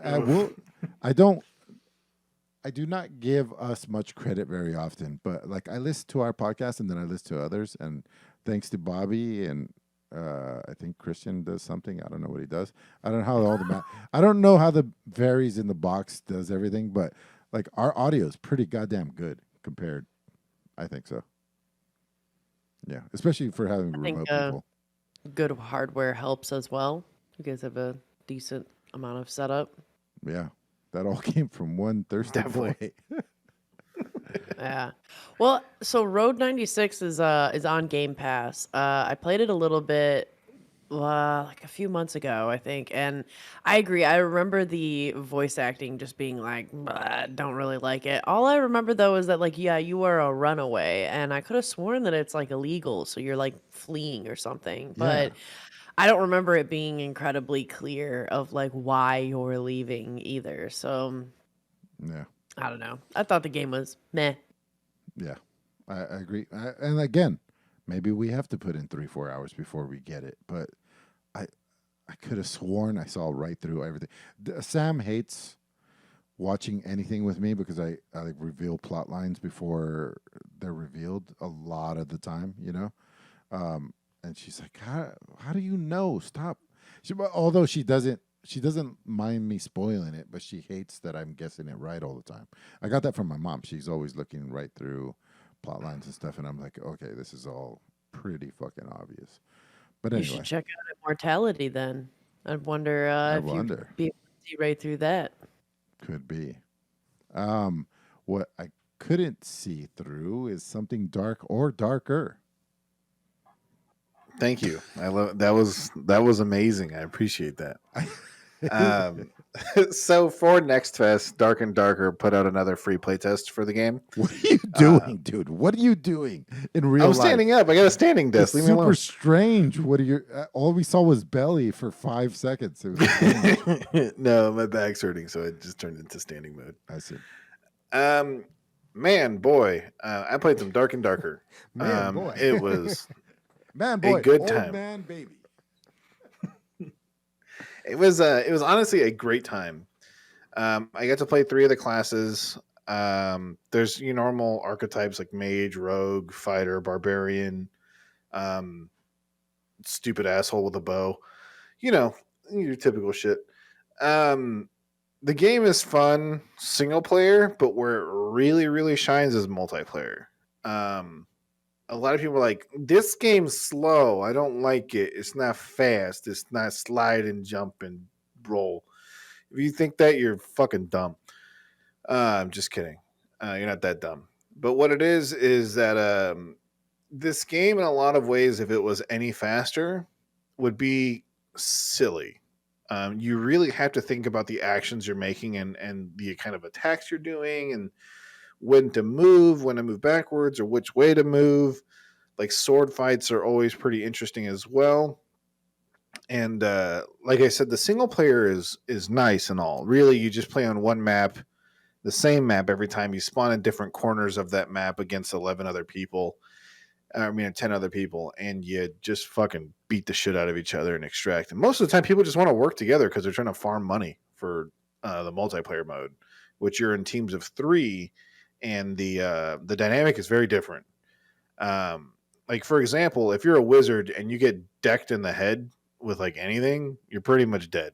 D: I do not give us much credit very often, but like I listen to our podcast and then I listen to others, and thanks to Bobby and I think Christian does something. I don't know what he does. I don't know how I don't know how the varies in the box does everything, but like our audio is pretty goddamn good compared. I think so. Yeah, especially for having remote people.
C: Good hardware helps as well. You guys have a decent amount of setup.
D: Yeah, that all came from one thirsty boy.
C: Yeah. Well, so Road 96 is on Game Pass. I played it a little bit like a few months ago, I think, and I agree. I remember the voice acting just being like, don't really like it. All I remember though is that like, yeah, you are a runaway, and I could have sworn that it's like illegal, so you're like fleeing or something. But I don't remember it being incredibly clear of like why you're leaving either. So
D: yeah,
C: I don't know. I thought the game was meh.
D: Yeah, I agree. And again, maybe we have to put in 3-4 hours before we get it. But I could have sworn I saw right through everything. Sam hates watching anything with me because I like reveal plot lines before they're revealed a lot of the time, you know. And she's like, how do you know? Stop. Although she doesn't mind me spoiling it, but she hates that I'm guessing it right all the time. I got that from my mom. She's always looking right through plot lines and stuff, and I'm like, okay, this is all pretty fucking obvious. But anyway,
C: you should check out Immortality then. I wonder if you'd be able to see right through that.
D: Could be. What I couldn't see through is something dark or darker.
B: Thank you. I love that was amazing. I appreciate that. So for Next Fest, Dark and Darker put out another free playtest for the game.
D: What are you doing, dude? What are you doing in real life?
B: I'm standing up. I got a standing desk. Leave me alone.
D: Super strange. What are your? All we saw was belly for 5 seconds. It was
B: no, my back's hurting, so it just turned into standing mode.
D: I see.
B: Man, boy, I played some Dark and Darker.
A: Man, boy.
B: It was
D: man, boy,
B: a good
D: old
B: time.
D: Man, baby.
B: It was honestly a great time. I got to play 3 of the classes. There's your normal archetypes like mage, rogue, fighter, barbarian, um, stupid asshole with a bow. You know, your typical shit. Um, the game is fun single player, but where it really, really shines is multiplayer. Um, a lot of people are like, this game's slow. I don't like it. It's not fast. It's not slide and jump and roll. If you think that, you're fucking dumb. I'm just kidding. You're not that dumb. But what it is that this game, in a lot of ways, if it was any faster, would be silly. You really have to think about the actions you're making and the kind of attacks you're doing and when to move backwards, or which way to move. Like sword fights are always pretty interesting as well. And like I said, the single player is nice and all. Really, you just play on one map, the same map every time. You spawn in different corners of that map against 11 other people. 10 other people, and you just fucking beat the shit out of each other and extract. And most of the time, people just want to work together because they're trying to farm money for the multiplayer mode, which you're in teams of 3, and the dynamic is very different. Like for example, if you're a wizard and you get decked in the head with like anything, you're pretty much dead.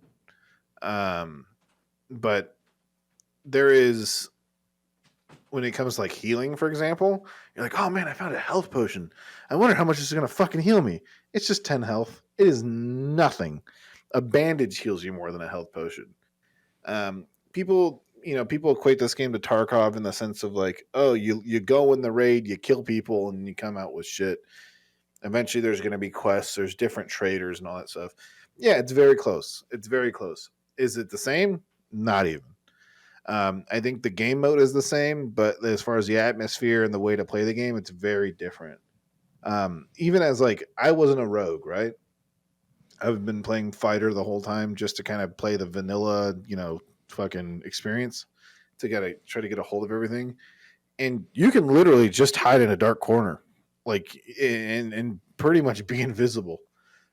B: But there is, when it comes to like healing, for example, you're like, oh man, I found a health potion. I wonder how much this is going to fucking heal me. It's just 10 health. It is nothing. A bandage heals you more than a health potion. People equate this game to Tarkov in the sense of like, oh, you go in the raid, you kill people, and you come out with shit. Eventually there's going to be quests, there's different traders and all that stuff. Yeah, it's very close. It's very close. Is it the same? Not even. I think the game mode is the same, but as far as the atmosphere and the way to play the game, it's very different. Even as like, I wasn't a rogue, right? I've been playing fighter the whole time just to kind of play the vanilla, fucking experience to try to get a hold of everything. And you can literally just hide in a dark corner, like, and pretty much be invisible.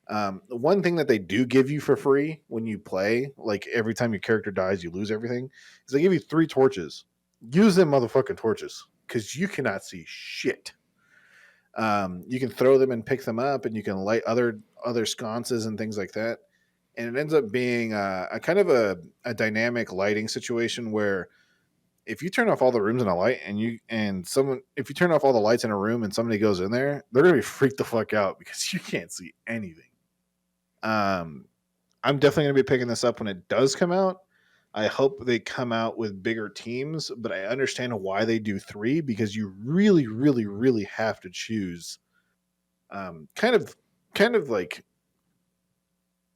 B: The one thing that they do give you for free when you play, like every time your character dies, you lose everything, is they give you 3 torches. Use them motherfucking torches because you cannot see shit. You can throw them and pick them up, and you can light other sconces and things like that. And it ends up being a kind of a dynamic lighting situation where if you turn off all the rooms in a light if you turn off all the lights in a room and somebody goes in there, they're gonna be freaked the fuck out because you can't see anything. I'm definitely going to be picking this up when it does come out. I hope they come out with bigger teams, but I understand why they do 3 because you really, really, really have to choose kind of like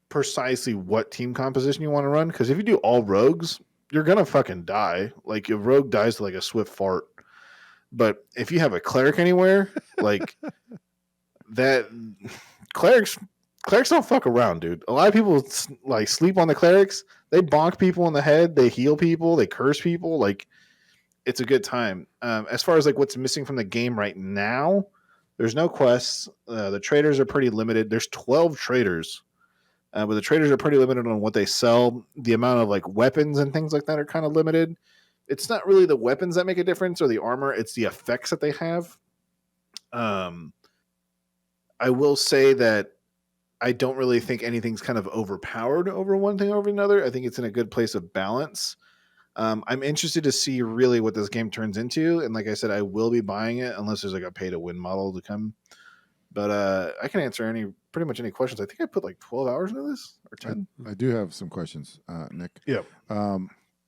B: precisely what team composition you want to run. Because if you do all rogues, you're going to fucking die. Like a rogue dies to like a swift fart. But if you have a cleric anywhere, like that, clerics don't fuck around, dude. A lot of people like sleep on the clerics. They bonk people in the head. They heal people. They curse people. Like, it's a good time. As far as like what's missing from the game right now, there's no quests. The traders are pretty limited. There's 12 traders, but the traders are pretty limited on what they sell. The amount of like weapons and things like that are kind of limited. It's not really the weapons that make a difference or the armor. It's the effects that they have. I will say that I don't really think anything's kind of overpowered over one thing over another. I think it's in a good place of balance. I'm interested to see really what this game turns into. And like I said, I will be buying it unless there's like a pay to win model to come. But I can answer pretty much any questions. I think I put like 12 hours into this or 10.
D: I do have some questions, Nick.
B: Yeah.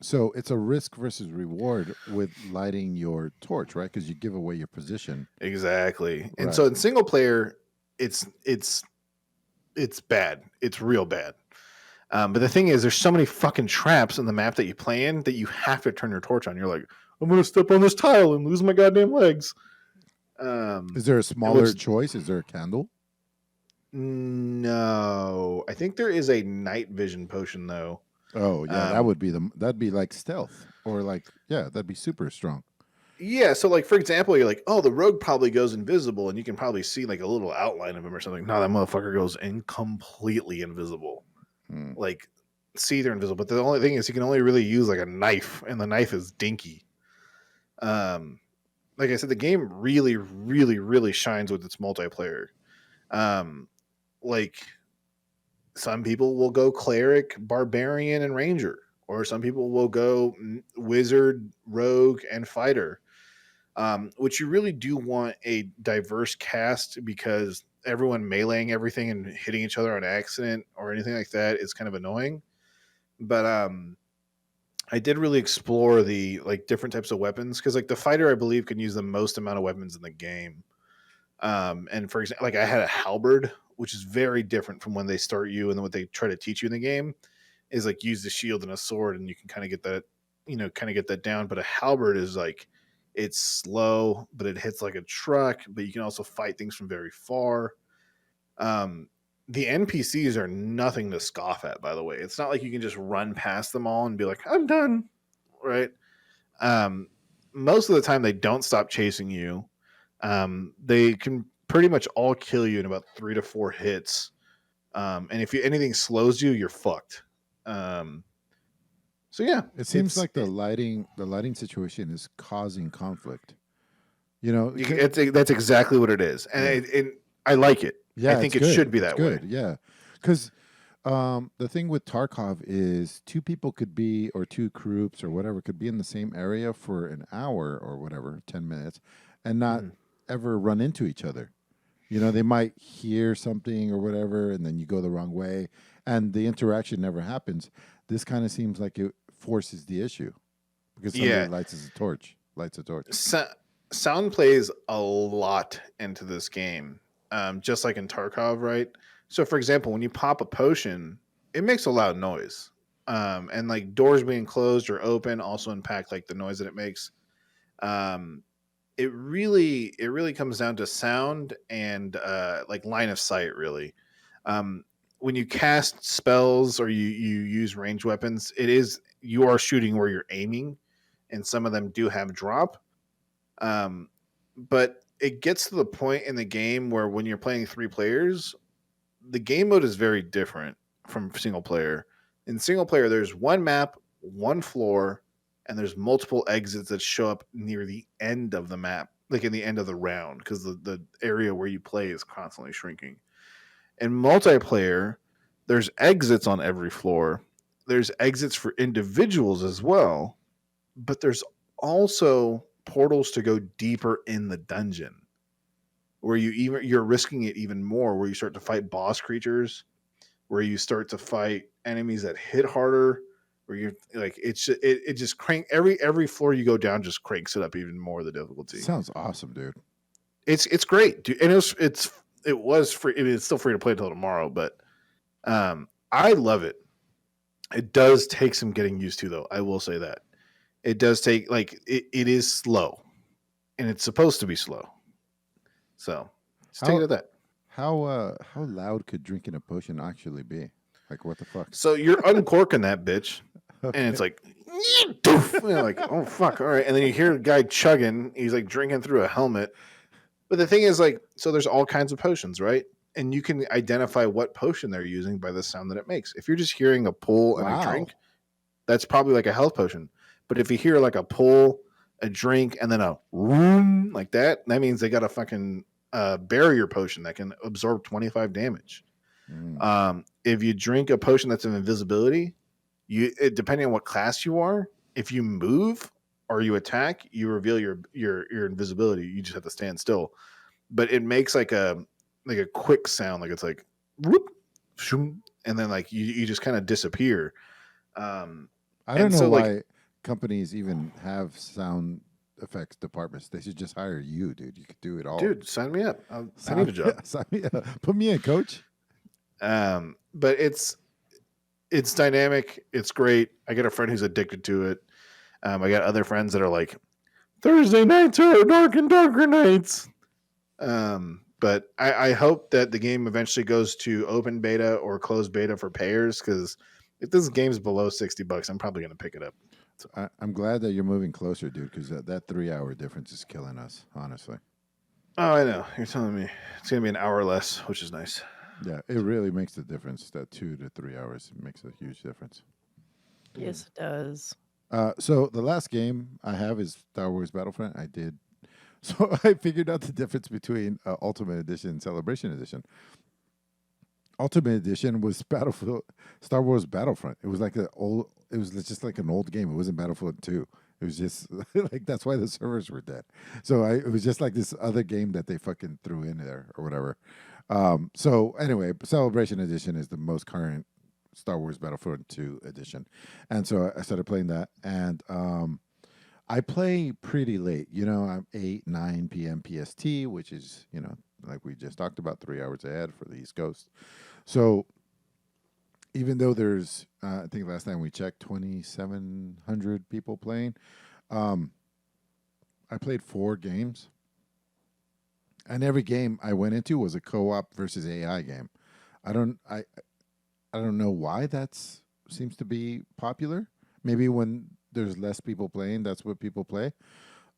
D: So it's a risk versus reward with lighting your torch, right? Because you give away your position.
B: Exactly. And
D: Right.
B: so in single player, it's bad. It's real bad. But the thing is, there's so many fucking traps in the map that you play in that you have to turn your torch on. You're like, I'm going to step on this tile and lose my goddamn legs.
D: Is there a smaller choice? Is there a candle?
B: No. I think there is a night vision potion, though.
D: Oh, yeah. That'd be like stealth or like, yeah, that'd be super strong.
B: Yeah, so like for example, you're like, oh, the rogue probably goes invisible, and you can probably see like a little outline of him or something. No, that motherfucker goes in completely invisible. Like, see, they're invisible. But the only thing is, he can only really use like a knife, and the knife is dinky. Like I said, the game really, really, really shines with its multiplayer. Like some people will go cleric, barbarian, and ranger, or some people will go wizard, rogue, and fighter. Which you really do want a diverse cast, because everyone meleeing everything and hitting each other on accident or anything like that is kind of annoying. But I did really explore the like different types of weapons, because like the fighter I believe can use the most amount of weapons in the game. And for example, like I had a halberd, which is very different from when they start you and then what they try to teach you in the game is like use the shield and a sword, and you can kind of get that, kind of get that down. But a halberd is like it's slow, but it hits like a truck. But you can also fight things from very far. The NPCs are nothing to scoff at, by the way. It's not like you can just run past them all and be like, I'm done. Right. Most of the time they don't stop chasing you. They can pretty much all kill you in about 3 to 4 hits. And if anything slows you, you're fucked. So yeah,
D: It seems like the lighting situation is causing conflict. You know,
B: that's exactly what it is, and I like it.
D: yeah,
B: I think
D: it's
B: it
D: good.
B: should be
D: It's
B: that
D: good.
B: way.
D: Yeah, because the thing with Tarkov is 2 people could be, or 2 groups or whatever, could be in the same area for an hour or whatever, 10 minutes, and not ever run into each other. You know, they might hear something or whatever, and then you go the wrong way, and the interaction never happens. This kind of seems like it forces the issue because somebody lights a torch.
B: Sound plays a lot into this game, just like in Tarkov, right? So, for example, when you pop a potion, it makes a loud noise, and like doors being closed or open also impact like the noise that it makes. It really comes down to sound and like line of sight, really. When you cast spells or you use ranged weapons, you are shooting where you're aiming, and some of them do have drop. But it gets to the point in the game where when you're playing 3 players, the game mode is very different from single player. In single player, there's one map, one floor, and there's multiple exits that show up near the end of the map, like in the end of the round, because the area where you play is constantly shrinking. In multiplayer, there's exits on every floor. There's exits for individuals as well, but there's also portals to go deeper in the dungeon, where you're risking it even more, where you start to fight boss creatures, where you start to fight enemies that hit harder, where you're like it just crank every floor you go down just cranks it up even more, the difficulty.
D: Sounds awesome, dude.
B: It's great, dude. And it was free. I mean, it's still free to play until tomorrow, but I love it. It does take some getting used to, though. I will say that it does take it is slow, and it's supposed to be slow. So just take it at that.
D: How loud could drinking a potion actually be? Like, what the fuck?
B: So you're uncorking that bitch, and it's like, you're like, oh fuck, all right. And then you hear a guy chugging. He's like drinking through a helmet. But the thing is, like, so there's all kinds of potions, right? And you can identify what potion they're using by the sound that it makes. If you're just hearing a pull and a drink, that's probably like a health potion. But if you hear like a pull, a drink, and then a room like that, that means they got a fucking barrier potion that can absorb 25 damage. If you drink a potion that's of invisibility, depending on what class you are, if you move or you attack, you reveal your invisibility. You just have to stand still. But it makes like a quick sound, like it's like whoop, shoom, and then like you just kind of disappear.
D: I don't know why companies even have sound effects departments. They should just hire you, dude. You could do it all.
B: Dude, sign me up. I need a job.
D: Sign me up. Put me in, coach.
B: But it's dynamic. It's great. I got a friend who's addicted to it. I got other friends that are like, Thursday nights are dark and darker nights. But I hope that the game eventually goes to open beta or closed beta for payers, because if this game's below $60, I'm probably going to pick it up. So.
D: I'm glad that you're moving closer, dude, because that 3-hour difference is killing us, honestly.
B: Oh, I know. You're telling me it's going to be an hour less, which is nice.
D: Yeah, it really makes the difference. That 2 to 3 hours makes a huge difference.
C: Yes, it does.
D: So the last game I have is Star Wars Battlefront. I did. So I figured out the difference between Ultimate Edition and Celebration Edition. Ultimate Edition was Battlefield, Star Wars Battlefront. It was like it was just like an old game. It wasn't Battlefield 2. It was just like that's why the servers were dead. So it was just like this other game that they fucking threw in there or whatever. So anyway, Celebration Edition is the most current Star Wars Battlefront 2 edition, and so I started playing that, and I play pretty late. I'm 8-9 p.m. PST, which is like we just talked about, 3 hours ahead for the East Coast. So even though there's, I think last time we checked, 2,700 people playing, I played 4 games, and every game I went into was a co-op versus AI game. I don't know why seems to be popular. Maybe when there's less people playing, that's what people play.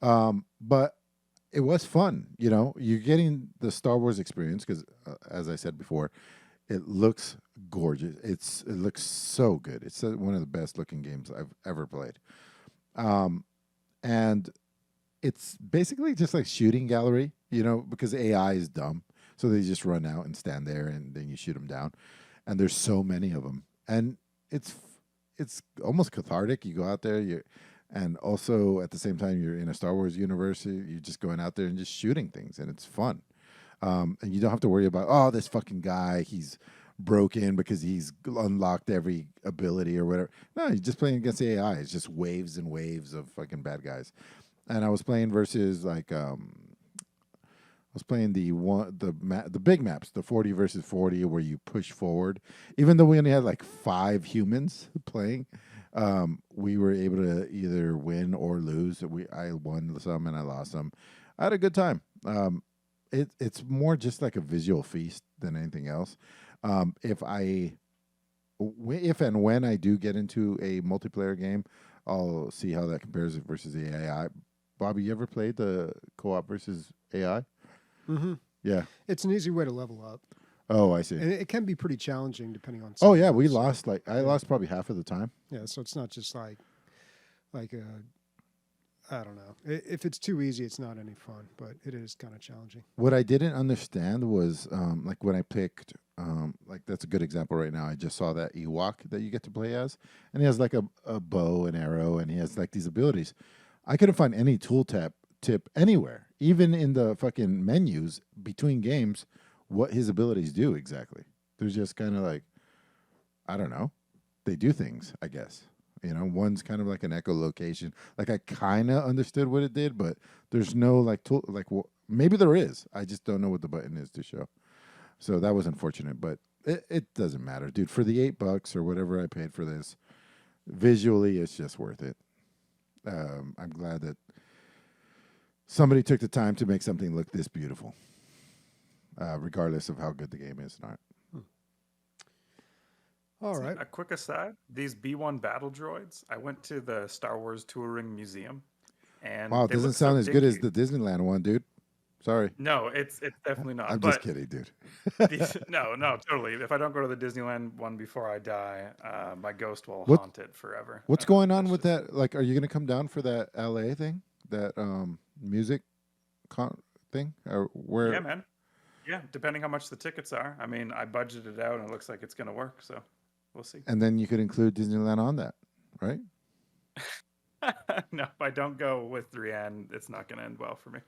D: But it was fun. You're getting the Star Wars experience because, as I said before, it looks gorgeous. It looks so good. It's one of the best looking games I've ever played. And it's basically just like shooting gallery, because AI is dumb. So they just run out and stand there, and then you shoot them down. And there's so many of them, and it's almost cathartic. You go out there, and also at the same time you're in a Star Wars universe. You're just going out there and just shooting things, and it's fun. And you don't have to worry about this fucking guy. He's broken because he's unlocked every ability or whatever. No, you're just playing against AI. It's just waves and waves of fucking bad guys. And I was playing versus like I was playing the big maps, the 40 versus 40, where you push forward. Even though we only had like 5 humans playing, we were able to either win or lose. I won some and I lost some. I had a good time. It's more just like a visual feast than anything else. If and when I do get into a multiplayer game, I'll see how that compares versus the AI. Bobby, you ever played the co-op versus AI?
A: Mm-hmm.
D: Yeah.
A: It's an easy way to level up.
D: Oh, I see.
A: And it can be pretty challenging depending on.
D: Oh yeah, we lost I lost probably half of the time.
A: Yeah, so it's not just like I don't know. If it's too easy, it's not any fun, but it is kind of challenging.
D: What I didn't understand was like when I picked like that's a good example right now. I just saw that Ewok that you get to play as, and he has like a bow and arrow, and he has like these abilities. I couldn't find any tip anywhere, even in the fucking menus between games, what his abilities do exactly. There's just kind of like, I don't know, they do things, I guess. One's kind of like an echolocation. Like I kind of understood what it did, but there's no like tool. Like maybe there is. I just don't know what the button is to show. So that was unfortunate, but it doesn't matter, dude. For the $8 or whatever I paid for this, visually it's just worth it. I'm glad that somebody took the time to make something look this beautiful, regardless of how good the game is or not.
A: All right.
E: A quick aside: these B1 battle droids. I went to the Star Wars Touring Museum, and
D: wow, it doesn't sound as good as the Disneyland one, dude. Sorry.
E: No, it's definitely not.
D: I'm just kidding, dude.
E: No, totally. If I don't go to the Disneyland one before I die, my ghost will haunt it forever.
D: What's going on with that? Like, are you going to come down for that LA thing, that music thing, or where?
E: Yeah, man. Yeah, depending how much the tickets are. I mean, I budgeted it out, and it looks like it's going to work. So we'll see.
D: And then you could include Disneyland on that, right?
E: No, if I don't go with Rianne, it's not going to end well for me.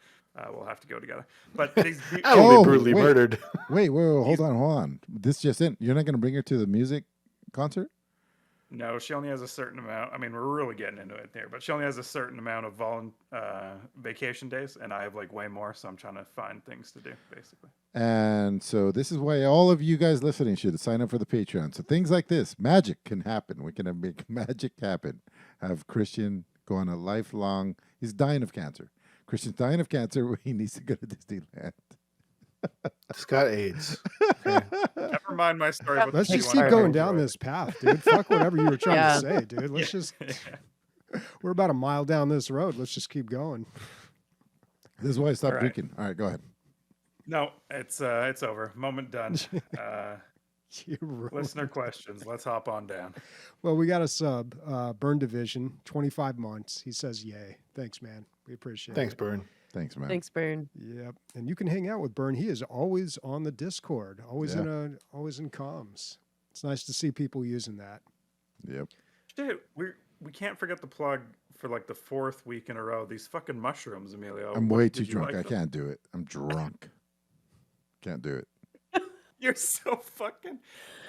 E: We'll have to go together. But these
B: I will be brutally
D: wait.
B: murdered.
D: Wait, hold on. This just in. You're not going to bring her to the music concert?
E: No, she only has a certain amount. I mean, we're really getting into it there, but she only has a certain amount of vacation days, and I have like way more, so I'm trying to find things to do, basically.
D: And so this is why all of you guys listening should sign up for the Patreon. So things like this, magic can happen. We can make magic happen. Have Christian go on a lifelong, he's dying of cancer. Christian's dying of cancer. He needs to go to Disneyland.
B: Just got AIDS.
E: Never mind my story. About
A: Let's
E: the
A: just
E: P1
A: keep
E: battle
A: going down
E: droid.
A: this path, dude. Fuck whatever you were trying
C: Yeah.
A: to say, dude. Let's just. We're about a mile down this road. Let's just keep going.
D: This is why I stopped
E: All right.
D: drinking. All right, go ahead.
E: No, it's over. Moment done.
A: You ruined
E: Listener
A: it.
E: questions. Let's hop on down.
A: Well, we got a sub, Burn Division, 25 months. He says, yay. Thanks, man. We appreciate
B: Thanks,
A: it.
B: Burn.
D: Thanks, man.
C: Thanks, Burn.
A: Yep. And you can hang out with Burn. He is always on the Discord, always
D: Yeah.
A: always in comms. It's nice to see people using that.
D: Yep.
E: Shit, we can't forget the plug for like the 4th week in a row. These fucking mushrooms, Emilio.
D: I'm
E: What-
D: way
E: did
D: too
E: you
D: drunk.
E: like
D: I
E: them?
D: can't do it. I'm drunk. Can't do it.
E: You're so fucking.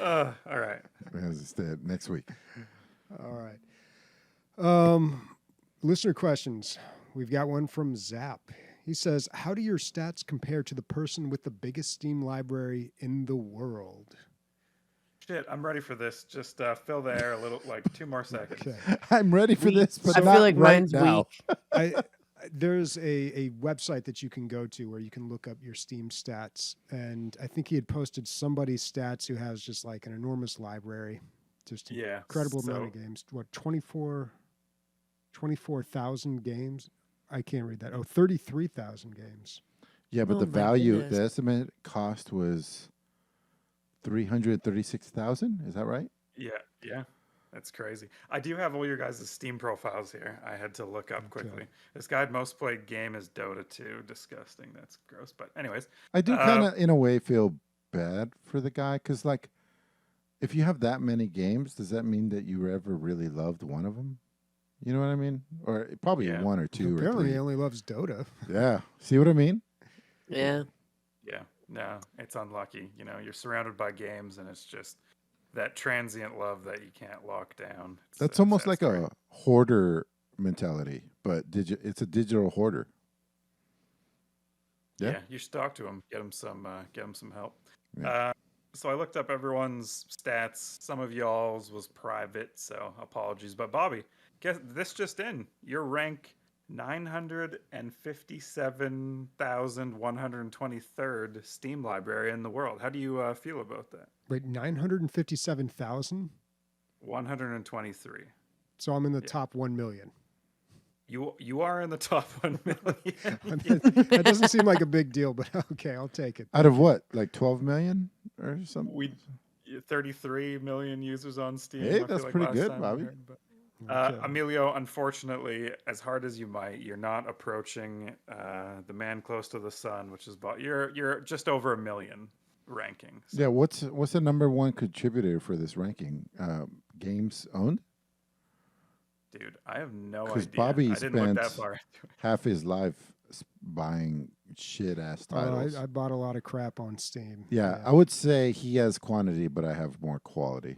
E: All right.
D: Instead, next week.
A: All right. Listener questions. We've got one from Zap. He says, how do your stats compare to the person with the biggest Steam library in the world?
E: Shit, I'm ready for this. Just fill the air a little, like 2 more seconds.
A: Okay.
D: I'm ready for this, but
C: I
D: not
C: feel like
D: right
C: mine's
D: now.
C: weak.
A: There's a website that you can go to where you can look up your Steam stats. And I think he had posted somebody's stats who has just like an enormous library. Just an
E: Yeah.
A: incredible amount of
E: so-
A: games. What, 24,000 games? I can't read that. Oh, 33,000 games.
D: Yeah, but
C: Oh
D: the
C: my
D: value,
C: goodness.
D: the estimate cost was 336,000. Is that right?
E: Yeah. That's crazy. I do have all your guys' Steam profiles here. I had to look up quickly. This guy most played game is Dota 2. Disgusting. That's gross. But anyways,
D: I do kind of, in a way, feel bad for the guy because, like, if you have that many games, does that mean that you ever really loved one of them? You know what I mean? Or probably
E: Yeah.
D: one or two or
A: Apparently, he
D: three.
A: only loves Dota.
D: Yeah. See what I mean?
C: Yeah.
E: yeah, no, it's unlucky. You know, you're surrounded by games, and it's just that transient love that you can't lock down.
D: That's almost
E: sad
D: like
E: story.
D: a hoarder mentality, but it's a digital hoarder. Yeah.
E: Yeah, you should talk to him. Get him some help.
D: Yeah.
E: So I looked up everyone's stats. Some of y'all's was private, so apologies. But Bobby, guess this just in. Your rank 957,123rd Steam library in the world. How do you feel about that?
A: Wait, 957,000?
E: 123.
A: So I'm in the top 1 million.
E: You are in the top 1 million.
A: That doesn't seem like a big deal, but okay, I'll take it.
D: Out of what? Like 12 million or something?
E: We 33 million users on Steam.
D: Hey,
E: I feel
D: that's
E: like
D: pretty
E: last
D: good,
E: time I
D: Bobby.
E: heard, but-
A: Okay.
E: Emilio, unfortunately, as hard as you might, you're not approaching the man close to the sun, which is you're just over 1 million ranking. So,
D: Yeah, what's the number one contributor for this ranking? Games owned?
E: dude, I have no idea.
D: 'Cause Bobby
E: I didn't look that
D: spent-
E: far into it.
D: Half his life buying shit ass titles.
A: I bought a lot of crap on Steam.
D: yeah, I would say he has quantity, but I have more quality.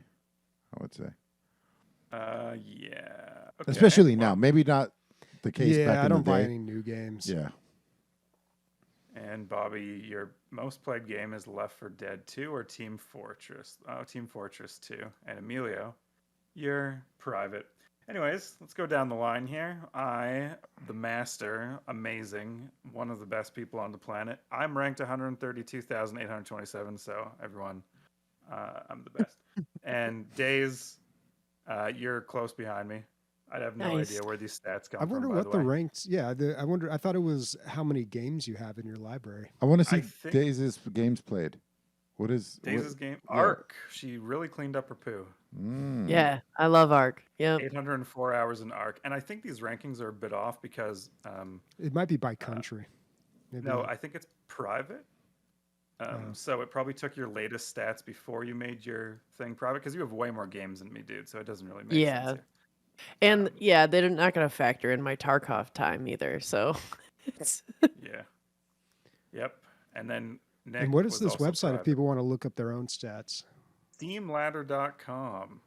D: I would say,
E: Yeah. Okay.
D: especially
E: well,
D: now. Maybe not the case
A: Yeah,
D: back
A: I
D: in
A: don't
D: the
A: buy
D: day.
A: any new games.
D: Yeah,
E: And Bobby, your most played game is Left 4 Dead 2 or Team Fortress? Oh, Team Fortress 2. And Emilio, you're private. Anyways, let's go down the line here. The master, amazing, one of the best people on the planet. I'm ranked 132,827, so everyone, I'm the best. And Days, you're close behind me. I have no
C: Nice.
E: idea where these stats come
A: I wonder
E: from.
A: what
E: by
A: the
E: way.
A: ranks. Yeah, I wonder. I thought it was how many games you have in your library.
D: I want to
E: I
D: see
E: think-
D: Days' games played. What is
E: Days' game,
D: yeah.
E: Arc. She really cleaned up her poo.
C: Yeah. I love Arc. Yep.
E: 804 hours in Arc, and I think these rankings are a bit off because
A: It might be by country. Maybe
E: no, I think it's private.
A: Oh.
E: So it probably took your latest stats before you made your thing private because you have way more games than me, dude. So it doesn't really make
C: Yeah.
E: sense.
C: And yeah, they're not going to factor in my Tarkov time either. So it's
E: Here. Yeah. Yep. And then Nick.
A: and what is
E: was
A: this
E: also
A: website if
E: private.
A: people want to look up their own stats?
E: Steamladder.com.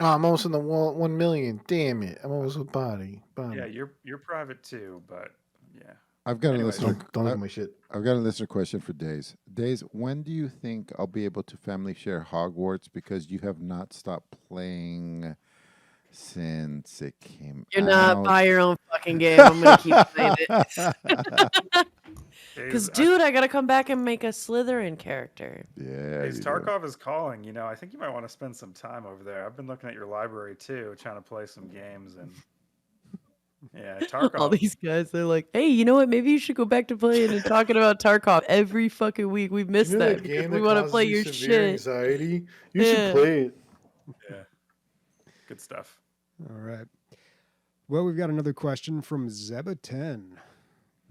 B: Oh, I'm almost in the 1 million. Damn it. I'm almost with Body.
E: Yeah, you're private too, but yeah.
D: I've got
E: Anyways,
D: a listener.
B: Don't look at my shit.
D: I've got a listener question for Days. Days, when do you think I'll be able to family share Hogwarts? Because you have not stopped playing since it came
C: you're
D: out.
C: not by your own fucking game. I'm going to keep saying it. Because,
E: Days,
C: dude, I got to come back and make a Slytherin character.
D: Yeah.
E: Days
D: you do.
E: Tarkov is calling. You know, I think you might want to spend some time over there. I've been looking at your library too, trying to play some games, and Yeah,
C: All
E: Tarkov.
C: these guys, they're like, hey, you know what? Maybe you should go back to playing and talking about Tarkov every fucking week. We missed that because we want to play your shit.
B: anxiety? You should
C: Yeah.
B: play it.
E: Yeah, good stuff.
A: All right. Well, we've got another question from Zeba10.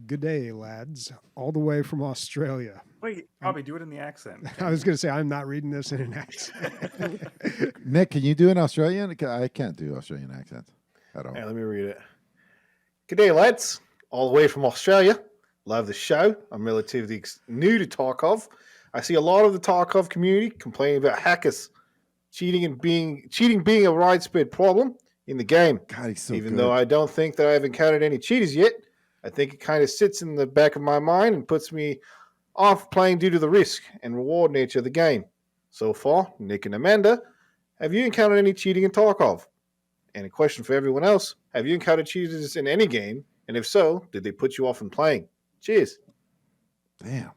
A: Good day, lads. All the way from Australia.
E: Wait, Bobby, do it in the accent.
A: I was going to say, I'm not reading this in an accent.
D: Nick, can you do an Australian? I can't do Australian accents at all.
B: Yeah, let me read it. Good day, lads. All the way from Australia. Love the show. I'm relatively new to Tarkov. I see a lot of the Tarkov community complaining about hackers cheating being a widespread problem in the game.
D: God, he's so
B: Even
D: good.
B: though I don't think that I've encountered any cheaters yet, I think it kind of sits in the back of my mind and puts me off playing due to the risk and reward nature of the game. So far, Nick and Amanda, have you encountered any cheating in Tarkov? And a question for everyone else, have you encountered cheaters in any game? And if so, did they put you off from playing? Cheers.
D: Damn.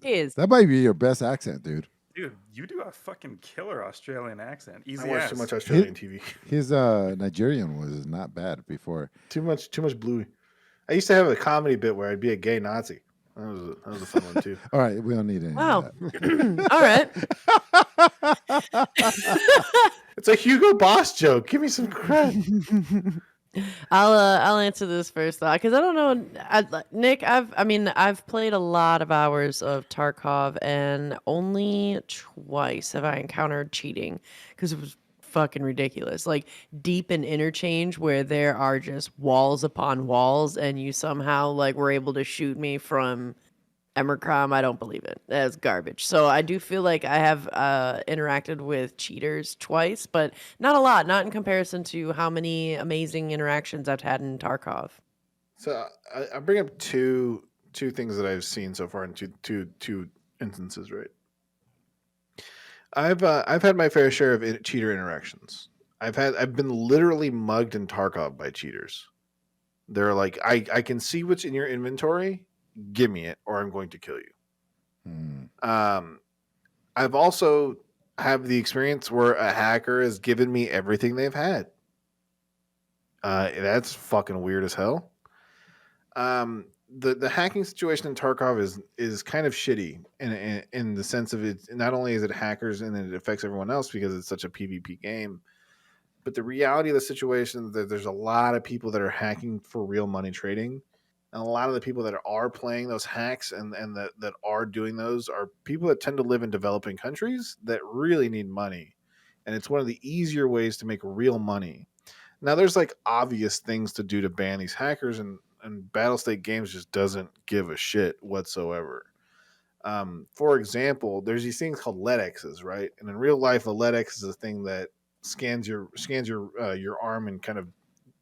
C: Is
D: That might be your best accent, dude.
E: Dude, you do a fucking killer Australian accent. Easy
B: I watch
E: as.
B: too much Australian TV.
D: His Nigerian was not bad before.
B: Too much Bluey. I used to have a comedy bit where I'd be a gay Nazi. That was a fun one too.
D: All right, we don't need any
C: wow.
D: of that.
C: All right.
B: It's a Hugo Boss joke. Give me some credit.
C: I'll answer this first though, because I don't know, Nick. I've played a lot of hours of Tarkov, and only twice have I encountered cheating because it was fucking ridiculous. Like deep in interchange, where there are just walls upon walls, and you somehow like were able to shoot me from Emercom. I don't believe it. That's garbage. So I do feel like I have interacted with cheaters twice, but not a lot. Not in comparison to how many amazing interactions I've had in Tarkov.
B: So I bring up two things that I've seen so far in two instances, right? I've had my fair share of cheater interactions. I've been literally mugged in Tarkov by cheaters. They're like, I can see what's in your inventory. Give me it, or I'm going to kill you. I've also have the experience where a hacker has given me everything they've had. That's fucking weird as hell. The hacking situation in Tarkov is kind of shitty in the sense of it. Not only is it hackers and it affects everyone else because it's such a PvP game, but the reality of the situation that there's a lot of people that are hacking for real money trading. And a lot of the people that are playing those hacks and that are doing those are people that tend to live in developing countries that really need money. And it's one of the easier ways to make real money. Now, there's like obvious things to do to ban these hackers, and Battlestate Games just doesn't give a shit whatsoever. For example, there's these things called LEDXs, right? And in real life, a LEDX is a thing that scans your arm and kind of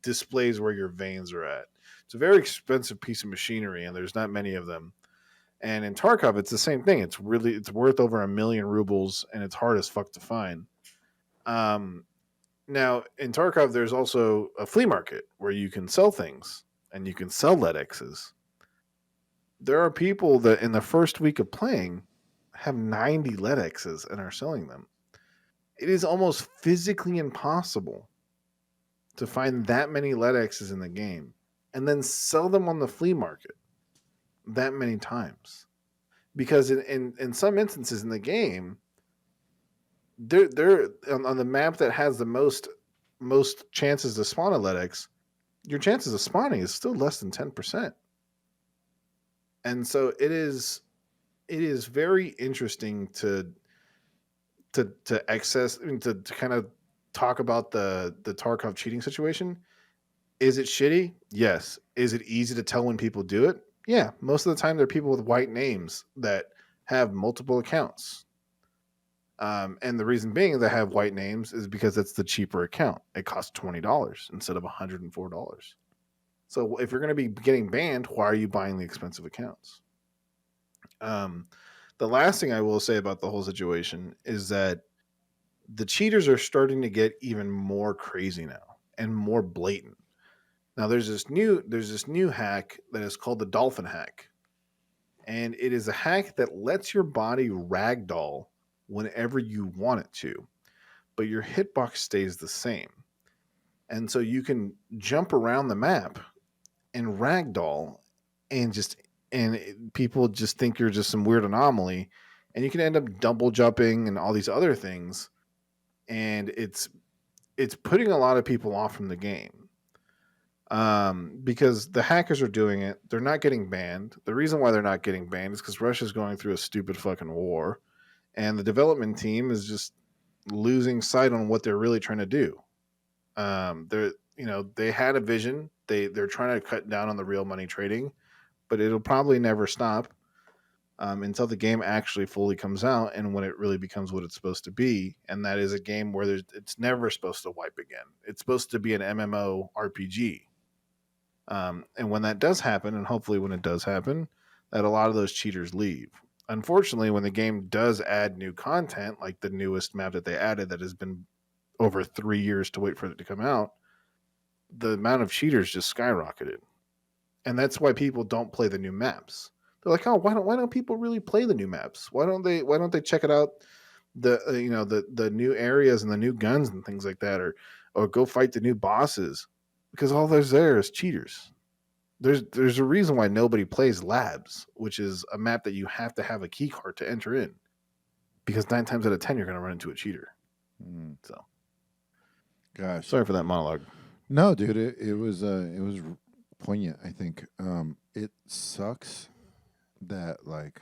B: displays where your veins are at. It's a very expensive piece of machinery, and there's not many of them. And in Tarkov, it's the same thing. It's worth over 1 million rubles, and it's hard as fuck to find. Now, in Tarkov, there's also a flea market where you can sell things, and you can sell LEDXs. There are people that in the first week of playing have 90 LEDXs and are selling them. It is almost physically impossible to find that many LEDXs in the game and then sell them on the flea market that many times. Because in some instances in the game, they're on the map that has the most chances to spawn a LEDX, your chances of spawning is still less than 10%. And so it is very interesting to access, I mean, to kind of talk about the Tarkov cheating situation. Is it shitty? Yes. Is it easy to tell when people do it? Yeah. Most of the time, they're people with white names that have multiple accounts. And the reason being they have white names is because it's the cheaper account. It costs $20 instead of $104. So if you're going to be getting banned, why are you buying the expensive accounts? The last thing I will say about the whole situation is that the cheaters are starting to get even more crazy now and more blatant. Now there's this new hack that is called the dolphin hack. And it is a hack that lets your body ragdoll whenever you want it to, but your hitbox stays the same. and so you can jump around the map and ragdoll, and people just think you're just some weird anomaly, and you can end up double jumping and all these other things, and it's putting a lot of people off from the game. Because the hackers are doing it, they're not getting banned. The reason why they're not getting banned is because Russia's going through a stupid fucking war, and the development team is just losing sight on what they're really trying to do. They had a vision. They're trying to cut down on the real money trading, but it'll probably never stop until the game actually fully comes out and when it really becomes what it's supposed to be. And that is a game where it's never supposed to wipe again. It's supposed to be an MMO RPG. And when that does happen, and hopefully when it does happen, that a lot of those cheaters leave. Unfortunately, when the game does add new content, like the newest map that they added that has been over 3 years to wait for it to come out, the amount of cheaters just skyrocketed. And that's why people don't play the new maps. They're like, oh, why don't people really play the new maps? Why don't they check it out, the new areas and the new guns and things like that, or go fight the new bosses? Because all there's there is cheaters. There's a reason why nobody plays Labs, which is a map that you have to have a key card to enter in. Because 9 times out of 10 you're going to run into a cheater. So,
D: Gosh,
B: sorry for that monologue.
D: no, dude, it was poignant. I think it sucks that like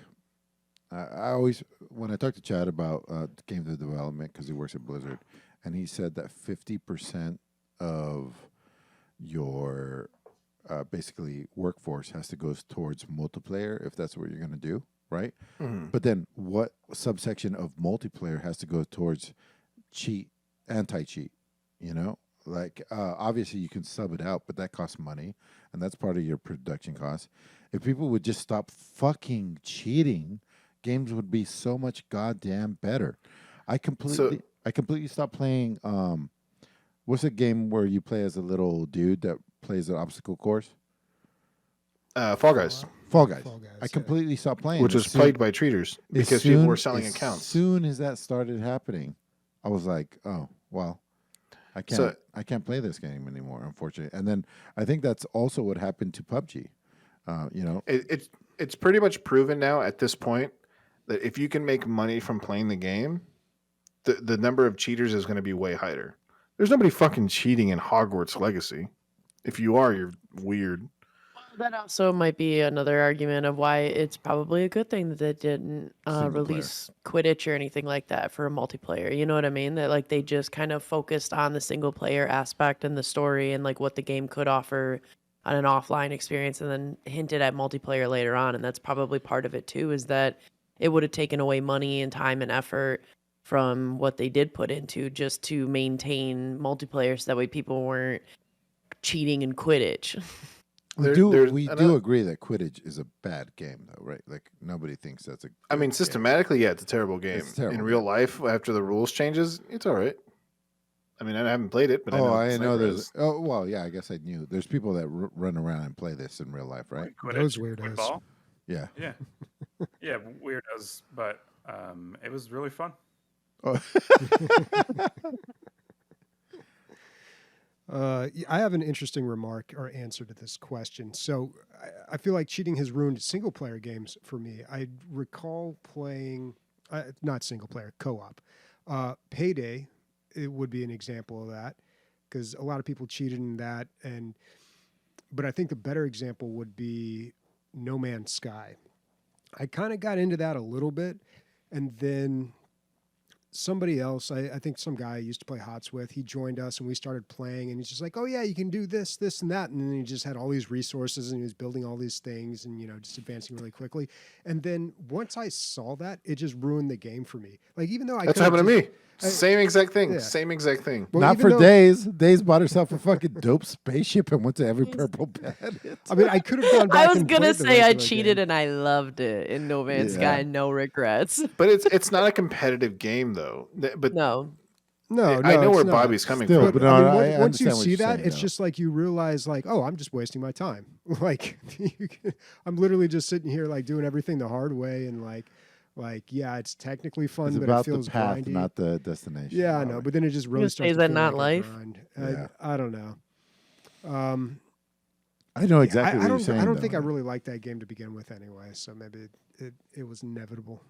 D: I always when I talk to Chad about game development because he works at Blizzard, and he said that 50% of your basically workforce has to go towards multiplayer if that's what you're going to do, right?
B: Mm-hmm.
D: But then what subsection of multiplayer has to go towards anti-cheat, Like, obviously you can sub it out, but that costs money, and that's part of your production costs. If people would just stop fucking cheating, games would be so much goddamn better. I completely stopped playing, what's a game where you play as a little dude that plays an obstacle course?
B: Fall Guys,
D: Fall Guys.
A: Fall Guys,
D: I
A: yeah.
D: completely stopped playing.
B: which was plagued by cheaters because people were selling
D: As
B: accounts.
D: soon as that started happening, I was like, oh, well, I can't play this game anymore, unfortunately. And then I think that's also what happened to PUBG.
B: It's pretty much proven now at this point that if you can make money from playing the game, the number of cheaters is going to be way higher. There's nobody fucking cheating in Hogwarts Legacy. If you are, you're weird.
C: That also might be another argument of why it's probably a good thing that they didn't
D: Single
C: release Quidditch or anything like that for a multiplayer. You know what I mean? That like they just kind of focused on the single player aspect and the story and like what the game could offer on an offline experience, and then hinted at multiplayer later on. And that's probably part of it too, is that it would have taken away money and time and effort from what they did put into just to maintain multiplayer, so that way people weren't cheating in Quidditch.
D: We do agree that Quidditch is a bad game, though, right? Like nobody thinks that's a.
B: I mean, systematically, yeah, it's a terrible game.
D: It's a terrible
B: in real
D: game.
B: life, after the rules changes, it's all right. I mean, I haven't played it, but
D: I
B: I
D: know
B: there's.
D: there's. Oh well, yeah, I guess I knew. There's people that run around and play this in real life, right?
E: Quidditch,
A: Those weirdos.
E: football.
D: Yeah.
E: Yeah, yeah, weirdos, but it was really fun.
D: Oh.
A: I have an interesting remark or answer to this question. So I feel like cheating has ruined single player games for me. I recall playing, not single player, co-op. Payday, it would be an example of that because a lot of people cheated in that. But I think the better example would be No Man's Sky. I kind of got into that a little bit, and then somebody else, I think some guy I used to play HOTS with, he joined us and we started playing, and he's just like, oh yeah, you can do this, this, and that. And then he just had all these resources and he was building all these things and, just advancing really quickly. And then once I saw that, it just ruined the game for me. Like, even though
B: That's what happened to me.
A: I-
B: Same exact thing.
A: Yeah.
B: Same exact thing.
A: Well,
D: Not
A: even
D: for
A: though-
D: Days. Days bought herself a fucking dope spaceship and went to every purple planet.
A: I mean, I could have gone back
C: I was
A: and
C: gonna
A: played the
C: say I
A: regular
C: cheated
A: game.
C: and I loved it in No Man's
D: Yeah.
C: Sky. No regrets.
B: But it's not a competitive game though. But
C: No.
A: No,
B: I know
A: it's
B: where
A: not.
B: Bobby's coming
D: Still,
B: from.
D: but
A: But
D: no,
A: I mean,
D: I
A: once you
D: understand what
A: see
D: you're
A: that,
D: saying,
A: it's
D: though.
A: just like you realize, like, oh, I'm just wasting my time. Like, I'm literally just sitting here, like, doing everything the hard way, and like, Like, yeah, it's technically fun,
D: It's
A: but
D: about
A: it feels
D: the path,
A: grindy.
D: not the destination.
A: Yeah, I know, but then it just really
C: gonna
A: starts
C: say,
A: to
C: is that
A: feel
C: not
A: like a
C: life?
A: grind.
D: Yeah.
A: I don't know.
D: I know
A: Yeah,
D: exactly what
A: I
D: you're
A: don't.
D: saying.
A: I don't
D: though,
A: think I
D: man.
A: really liked that game to begin with, anyway. So maybe it was inevitable.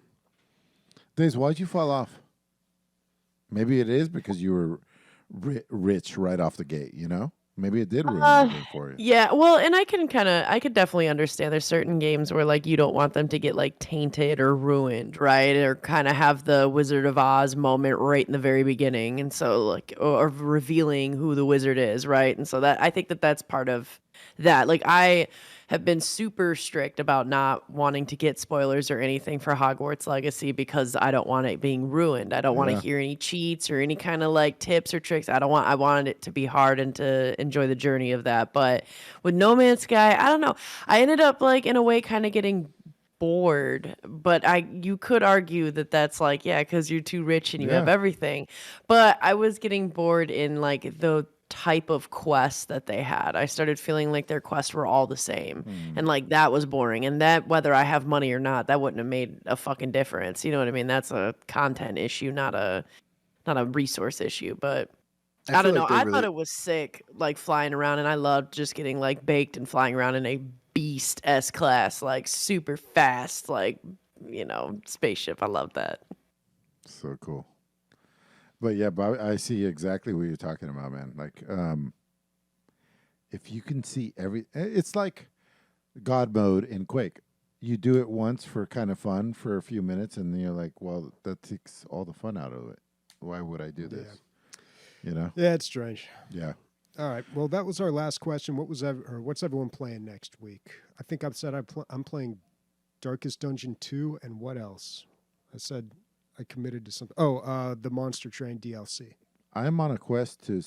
D: Days, why'd you fall off? Maybe it is because you were rich right off the gate. You know, maybe it did ruin the game for you.
C: Yeah, well, and I could definitely understand there's certain games where like you don't want them to get like tainted or ruined, right? Or kind of have the Wizard of Oz moment right in the very beginning. And so like or revealing who the wizard is, right? And so that I think that that's part of that. Like I have been super strict about not wanting to get spoilers or anything for Hogwarts Legacy because I don't want it being ruined. I don't want to
D: Yeah.
C: hear any cheats or any kind of like tips or tricks. I wanted it to be hard and to enjoy the journey of that. But with No Man's Sky, I don't know. I ended up like in a way kind of getting bored, but you could argue that that's like, yeah, because you're too rich and you have
D: Yeah.
C: everything. But I was getting bored in like the type of quests that they had. I started feeling like their quests were all the same. And like that was boring. And that whether I have money or not, that wouldn't have made a fucking difference. You know what I mean? That's a content issue, not a resource issue. But I
B: feel
C: don't know.
B: like they
C: I
B: really
C: thought it was sick, like flying around, and I loved just getting like baked and flying around in a beast S class, like super fast, like spaceship. I love that.
D: So cool. But yeah, Bob, I see exactly what you're talking about, man. Like, if you can see it's like God mode in Quake. You do it once for kind of fun for a few minutes, and then you're like, well, that takes all the fun out of it. Why would I do this? You know?
A: Yeah, it's strange.
D: Yeah.
A: All right. Well, that was our last question. What's everyone playing next week? I think I've said I'm playing Darkest Dungeon 2, and what else? I said I committed to something. Oh, the Monster Train DLC.
D: I'm on a quest to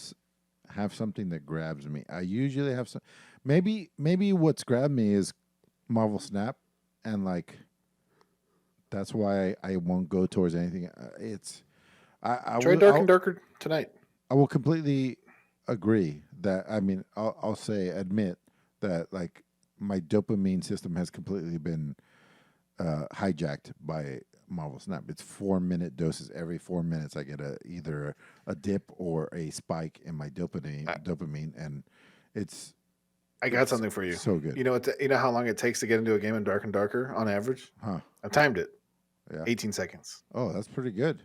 D: have something that grabs me. I usually have some. Maybe what's grabbed me is Marvel Snap, and like that's why I won't go towards anything. I
B: try Dark and Darker tonight.
D: I will completely agree that. I mean, I'll admit that like my dopamine system has completely been hijacked by Marvel Snap. It's 4-minute doses. Every 4 minutes, I get either a dip or a spike in my dopamine, and
B: I got something for you.
D: So good.
B: You know how long it takes to get into a game in Dark and Darker on average?
D: Huh?
B: I timed it.
D: Yeah.
B: 18 seconds.
D: Oh, that's pretty good.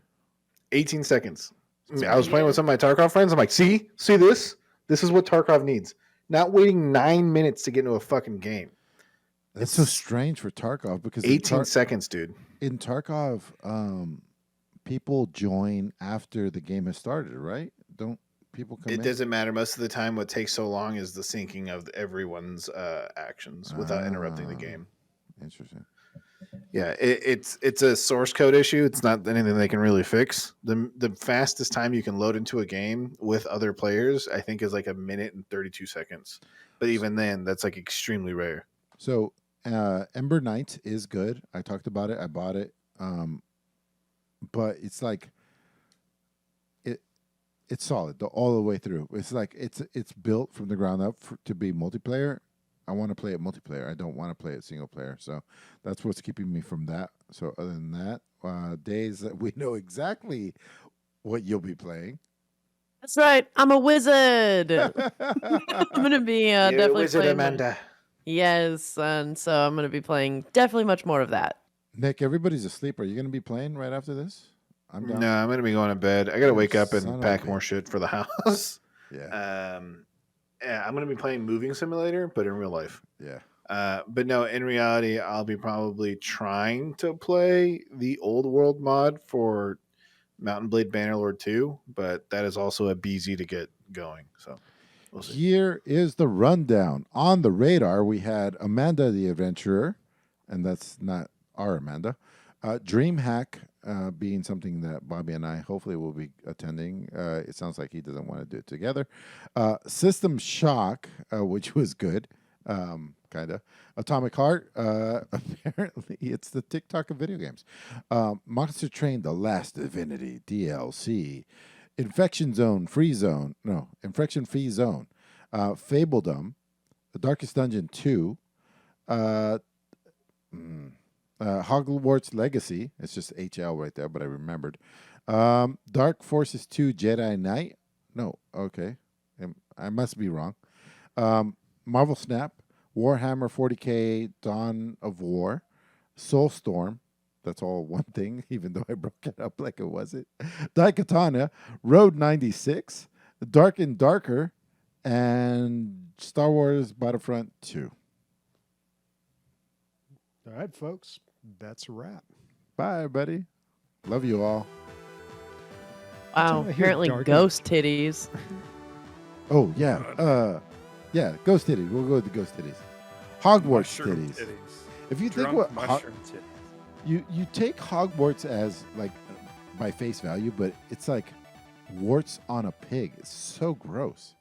B: 18 seconds. I was playing with some of my Tarkov friends. I'm like, see this? This is what Tarkov needs. Not waiting 9 minutes to get into a fucking game.
D: That's so strange for Tarkov because
B: 18 seconds, dude.
D: In Tarkov, people join after the game has started, right? Don't people come in?
B: It doesn't matter. Most of the time, what takes so long is the syncing of everyone's actions without interrupting the game.
D: Interesting.
B: Yeah, it's a source code issue. It's not anything they can really fix. The fastest time you can load into a game with other players, I think, is like 1 minute and 32 seconds. But even then, that's like extremely rare.
D: So Ember Knights is good. I talked about it. I bought it. But it's like it's solid all the way through. It's like it's built from the ground up to be multiplayer. I want to play it multiplayer. I don't want to play it single player. So that's what's keeping me from that. So other than that, days that we know exactly what you'll be playing.
C: That's right. I'm a wizard. I'm gonna be definitely
B: wizard,
C: playing
B: Amanda.
C: Yes, and so I'm gonna be playing definitely much more of that.
D: Nick, everybody's asleep. Are you going to be playing right after this? I'm down.
B: No, I'm going to be going to bed. I got to wake up
D: Son of
B: and
D: a
B: pack
D: bitch.
B: more shit for the house.
D: Yeah.
B: Yeah, I'm going to be playing Moving Simulator, but in real life.
D: Yeah.
B: But no, in reality, I'll be probably trying to play the old world mod for Mountain Blade Bannerlord 2, but that is also a BZ to get going. So we'll see.
D: Here is the rundown. On the radar, we had Amanda the Adventurer, and that's not our Amanda. Dreamhack being something that Bobby and I hopefully will be attending. It sounds like he doesn't want to do it together. System Shock, which was good, kind of. Atomic Heart, apparently it's the TikTok of video games. Monster Train, The Last Divinity, DLC. Infection Free Zone. Fabledom, The Darkest Dungeon 2. Hogwarts Legacy. It's just HL right there, but I remembered. Dark Forces 2 Jedi Knight. No, okay. I must be wrong. Marvel Snap, Warhammer 40K Dawn of War, Soulstorm. That's all one thing, even though I broke it up like it wasn't. Daikatana, Road 96, Dark and Darker, and Star Wars Battlefront 2.
A: All right, folks. That's a wrap.
D: Bye, everybody. Love you all.
C: Wow,
A: I hear
C: apparently
A: dark and-
C: ghost titties.
D: Oh, yeah. Yeah, Ghost Titties. We'll go with the Ghost Titties. Hogwarts
E: Mushroom
D: titties.
E: titties.
D: If you think
E: Drunk
D: what
E: mushroom titties.
D: you take Hogwarts as like by face value, but it's like warts on a pig. It's so gross.